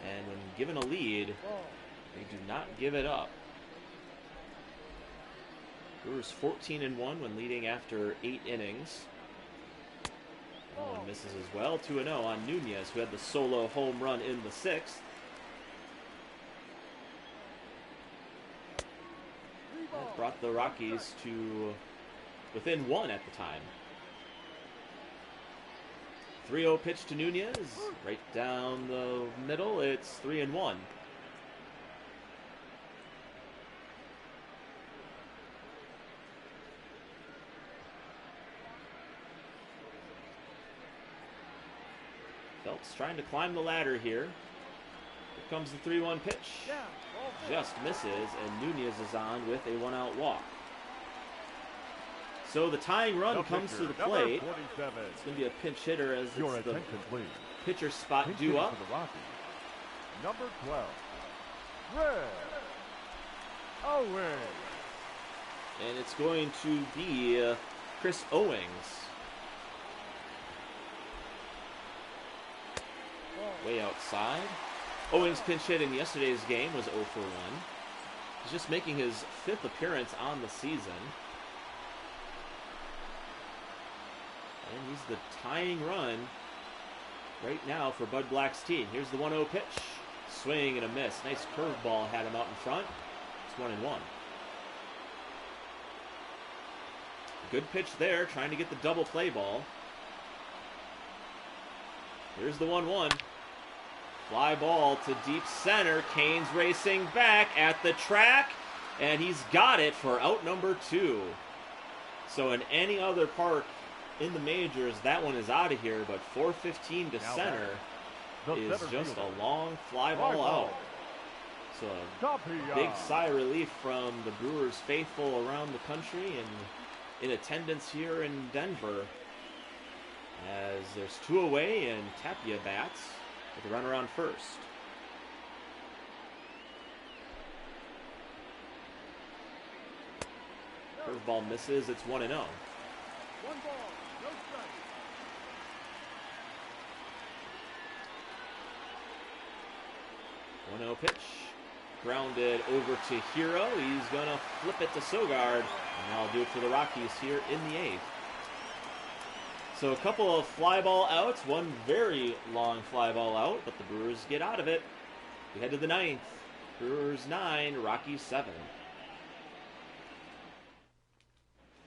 And when given a lead, they do not give it up. Brewers 14-1 when leading after 8 innings. One misses as well. 2-0 on Nunez, who had the solo home run in the 6th. That brought the Rockies to within 1 at the time. 3-0 pitch to Nunez, right down the middle. It's 3-1. Phelps trying to climb the ladder here. Here comes the 3-1 pitch. Just misses, and Nunez is on with a 1-out walk. So the tying run comes to the plate. It's going to be a pinch hitter as it's the pitcher spot due up. Number 12, Red Owings. And it's going to be Chris Owings. Way outside. Owings pinch hit in yesterday's game was 0 for 1. He's just making his 5th appearance on the season. And he's the tying run right now for Bud Black's team. Here's the 1-0 pitch. Swing and a miss. Nice curveball had him out in front. It's 1-1. Good pitch there, trying to get the double play ball. Here's the 1-1. Fly ball to deep center. Cain's racing back at the track, and he's got it for out number 2. So in any other park in the majors, that one is out of here, but 415 to center is just a long fly ball out. So a big sigh of relief from the Brewers faithful around the country and in attendance here in Denver, as there's 2 away and Tapia bats with a runner on first. Curveball misses. It's 1-0. 1 ball, no strike. 1-0 pitch. Grounded over to Hero. He's going to flip it to Sogard. And that'll do it for the Rockies here in the 8th. So a couple of fly ball outs. One very long fly ball out, but the Brewers get out of it. We head to the 9th. Brewers 9, Rockies 7.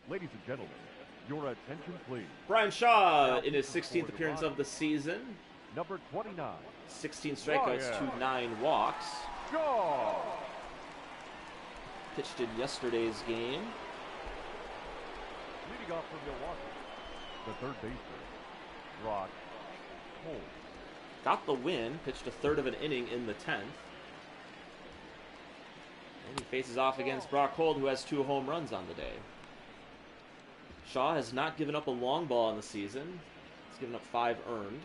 Ladies and gentlemen, your attention please. Brian Shaw in his 16th appearance of the season. Number 29. 16 strikeouts to 9 walks. Shaw. Pitched in yesterday's game. Leading off from Milwaukee, the third baseman, Brock Holt. Got the win, pitched a third of an inning in the 10th. And he faces off against Brock Holt, who has 2 home runs on the day. Shaw has not given up a long ball in the season. He's given up 5 earned.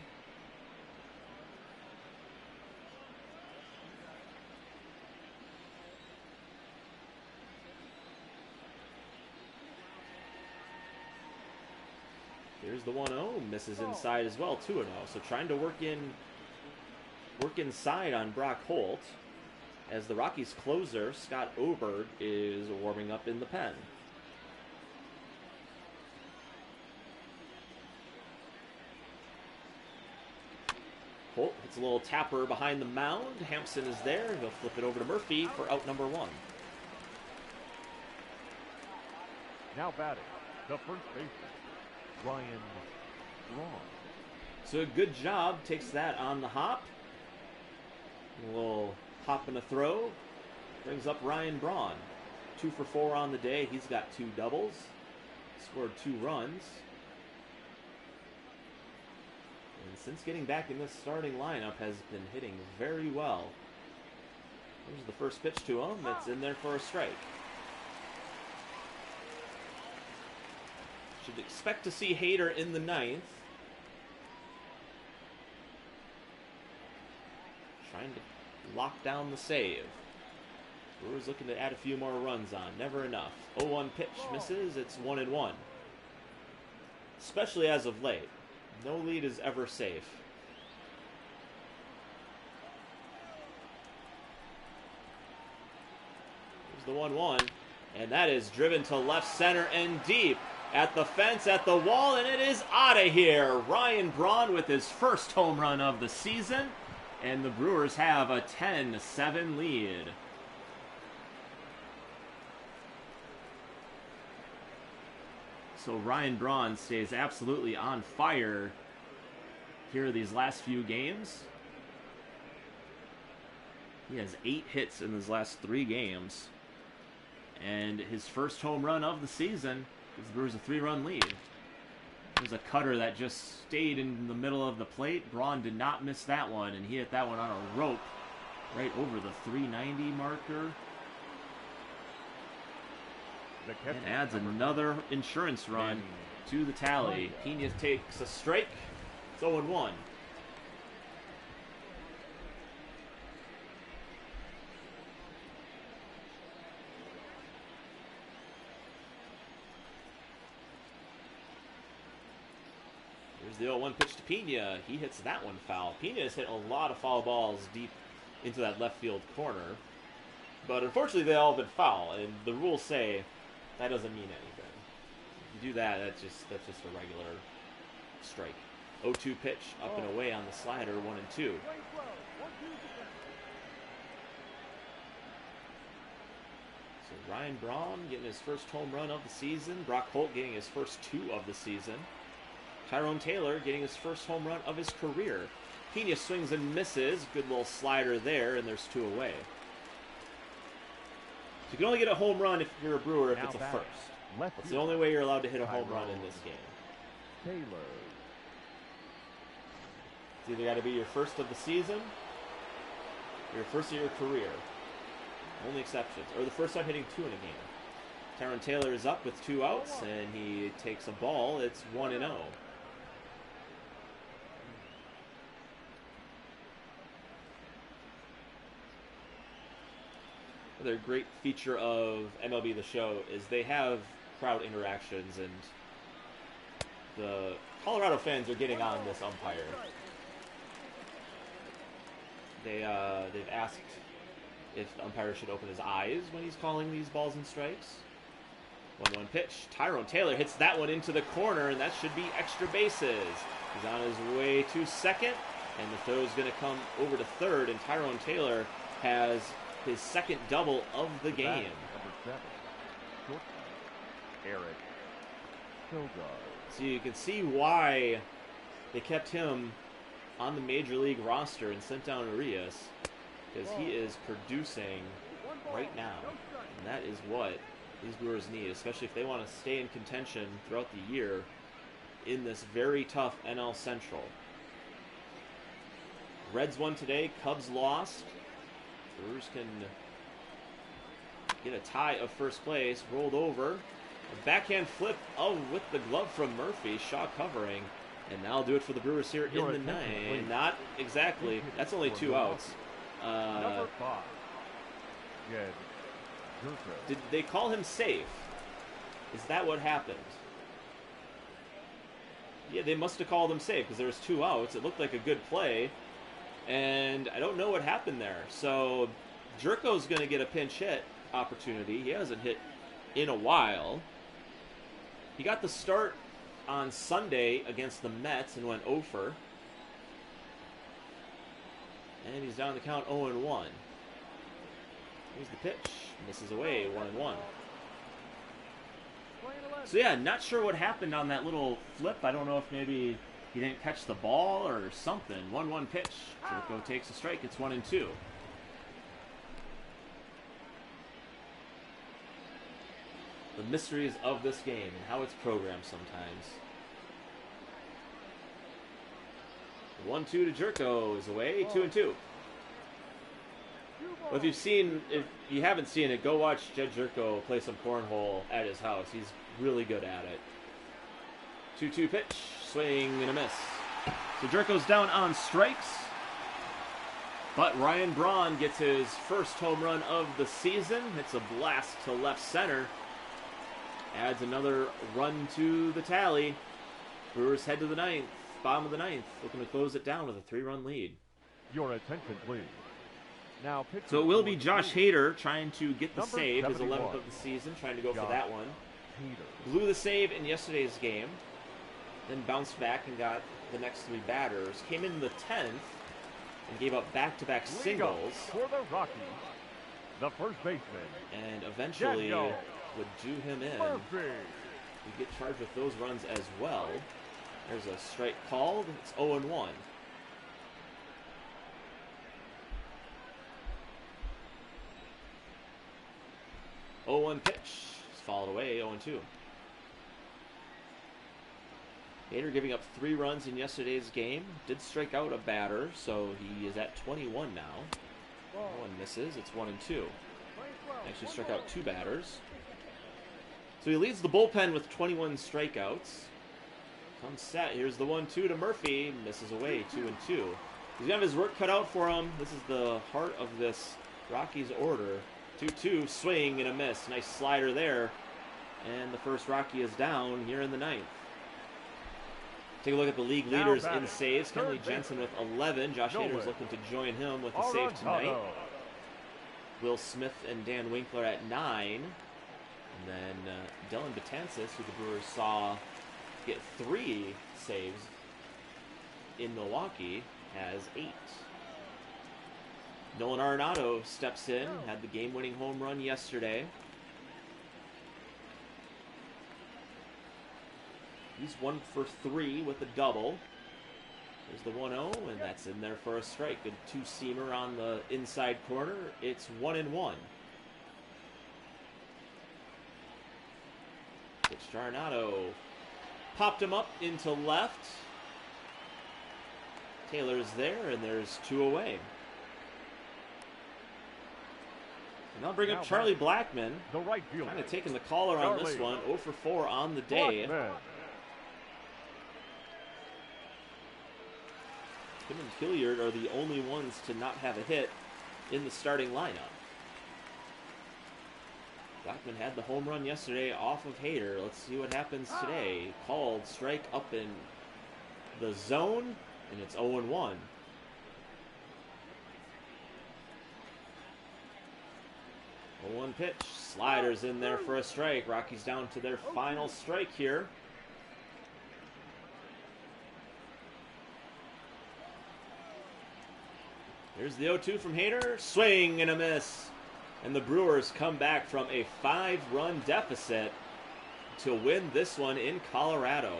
Here's the 1-0, misses inside as well, 2-0. So trying to work inside on Brock Holt. as the Rockies closer, Scott Oberg, is warming up in the pen. Holt hits a little tapper behind the mound. Hampson is there. He'll flip it over to Murphy for out number 1. Now batting, the first baseman, Ryan Braun. So a good job. Takes that on the hop. A little hop and a throw. Brings up Ryan Braun. 2 for 4 on the day. He's got 2 doubles. Scored 2 runs. And since getting back in this starting lineup, has been hitting very well. Here's the first pitch to him. It's in there for a strike. Should expect to see Hader in the 9th. Trying to lock down the save. Brewers looking to add a few more runs on. Never enough. 0-1 pitch misses. It's 1-1. Especially as of late. No lead is ever safe. Here's the 1-1. And that is driven to left center and deep. At the fence, at the wall, and it is out of here. Ryan Braun with his first home run of the season. And the Brewers have a 10-7 lead. So Ryan Braun stays absolutely on fire here these last few games. He has 8 hits in his last 3 games. And his first home run of the season gives the Brewers a 3-run lead. There's a cutter that just stayed in the middle of the plate. Braun did not miss that one, and he hit that one on a rope right over the 390 marker. And adds another insurance run to the tally. Pena takes a strike. It's 0-1. Here's the 0-1 pitch to Pena. He hits that one foul. Pena has hit a lot of foul balls deep into that left field corner. But unfortunately, they all have been foul, and the rules say that doesn't mean anything. If you do that, that's just a regular strike. 0-2 pitch, up and away on the slider, 1-2. So Ryan Braun getting his first home run of the season. Brock Holt getting his first 2 of the season. Tyrone Taylor getting his first home run of his career. Pena swings and misses. Good little slider there, and there's 2 away. So you can only get a home run if you're a Brewer if it's a first. That's the only way you're allowed to hit a home run in this game. Taylor. It's either got to be your first of the season, or your first of your career. Only exceptions. Or the first time hitting 2 in a game. Tyrone Taylor is up with 2 outs, and he takes a ball. It's 1-0. Another great feature of MLB The Show is they have crowd interactions, and the Colorado fans are getting on this umpire. They've asked if the umpire should open his eyes when he's calling these balls and strikes. 1-1 pitch. Tyrone Taylor hits that one into the corner, and that should be extra bases. He's on his way to second, and the throw is going to come over to third, and Tyrone Taylor has his second double of the game. Number 7, shortstop, Eric Sogard. So you can see why they kept him on the Major League roster and sent down Urias, because he is producing right now. And that is what these Brewers need, especially if they want to stay in contention throughout the year in this very tough NL Central. Reds won today, Cubs lost. Brewers can get a tie of first place, rolled over. A backhand flip with the glove from Murphy, Shaw covering. And that'll do it for the Brewers here in the 9th. Not exactly. That's only 2 outs. Number 5. Did they call him safe? Is that what happened? Yeah, they must have called him safe because there was 2 outs. It looked like a good play. And I don't know what happened there. So Jerko's going to get a pinch hit opportunity. He hasn't hit in a while. He got the start on Sunday against the Mets and went 0 for. And he's down the count 0-1. Here's the pitch. Misses away, 1-1. So yeah, not sure what happened on that little flip. I don't know if maybe he didn't catch the ball or something. 1-1 pitch. Jerko takes a strike. It's 1-2. The mysteries of this game and how it's programmed sometimes. 1-2 to Jerko is away, 2-2. Well, if you haven't seen it, go watch Jed Jerko play some cornhole at his house. He's really good at it. 2-2 pitch, swing and a miss. So Jerko's down on strikes, but Ryan Braun gets his first home run of the season. It's a blast to left center. Adds another run to the tally. Brewers head to the ninth, bottom of the ninth, looking to close it down with a 3-run lead. Your attention, please. Now, so it will be Josh Hader trying to get the save, his 11th of the season, trying to go for that one. Blew the save in yesterday's game, then bounced back and got the next 3 batters. Came in the 10th and gave up back-to-back singles. For the Rockies, the first baseman. And eventually would do him in. We get charged with those runs as well. There's a strike called. It's 0-1. Pitch. It's followed away, 0-2. Hader giving up 3 runs in yesterday's game. Did strike out a batter, so he is at 21 now. One misses. It's 1-2. Actually struck out 2 batters. So he leads the bullpen with 21 strikeouts. Comes set. Here's the 1-2 to Murphy. Misses away, 2-2. He's going to have his work cut out for him. This is the heart of this Rockies order. 2-2, swing and a miss. Nice slider there. And the first Rocky is down here in the 9th. Take a look at the league leaders in saves. Kenley Jensen with 11. Josh Hader's looking to join him with a save tonight. Will Smith and Dan Winkler at 9. And then Dylan Betances, who the Brewers saw get 3 saves in Milwaukee, has 8. Nolan Arenado steps in, had the game-winning home run yesterday. He's 1 for 3 with a double. There's the 1-0, and that's in there for a strike. Good 2-seamer on the inside corner. It's 1-1. Pitch to Arenado. Popped him up into left. Taylor's there, and there's 2 away. And I'll bring up Charlie Blackmon. The right fielder. Kind of taking the caller on this one. 0 for 4 on the day. Blackmon. Him and Hilliard are the only ones to not have a hit in the starting lineup. Blackmon had the home run yesterday off of Hader. Let's see what happens today. Called strike up in the zone, and it's 0-1. One pitch, sliders in there for a strike. Rockies down to their final strike here. Here's the 0-2 from Hader, swing and a miss. And the Brewers come back from a 5-run deficit to win this one in Colorado.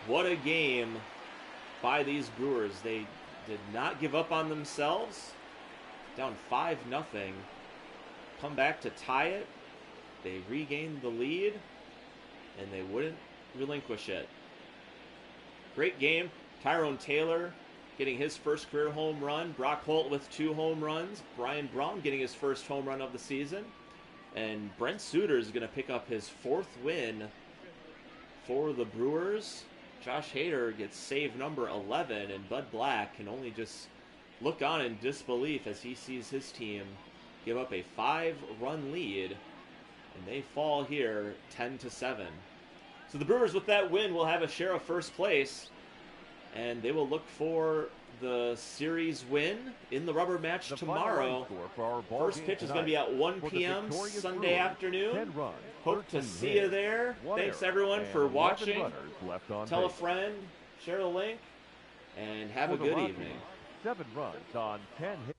What a game by these Brewers. They did not give up on themselves. Down 5-0. Come back to tie it. They regained the lead, and they wouldn't relinquish it. Great game. Tyrone Taylor getting his first career home run. Brock Holt with 2 home runs. Brian Braun getting his first home run of the season. And Brent Suter is going to pick up his 4th win for the Brewers. Josh Hader gets save number 11, and Bud Black can only just look on in disbelief as he sees his team give up a 5-run lead, and they fall here 10-7. So the Brewers with that win will have a share of first place. and they will look for the series win in the rubber match tomorrow. First pitch is going to be at 1 p.m. Sunday afternoon. Hope to see you there. Thanks, everyone, for watching. Tell a friend, share the link, and have a good evening. 7 runs on 10 hits.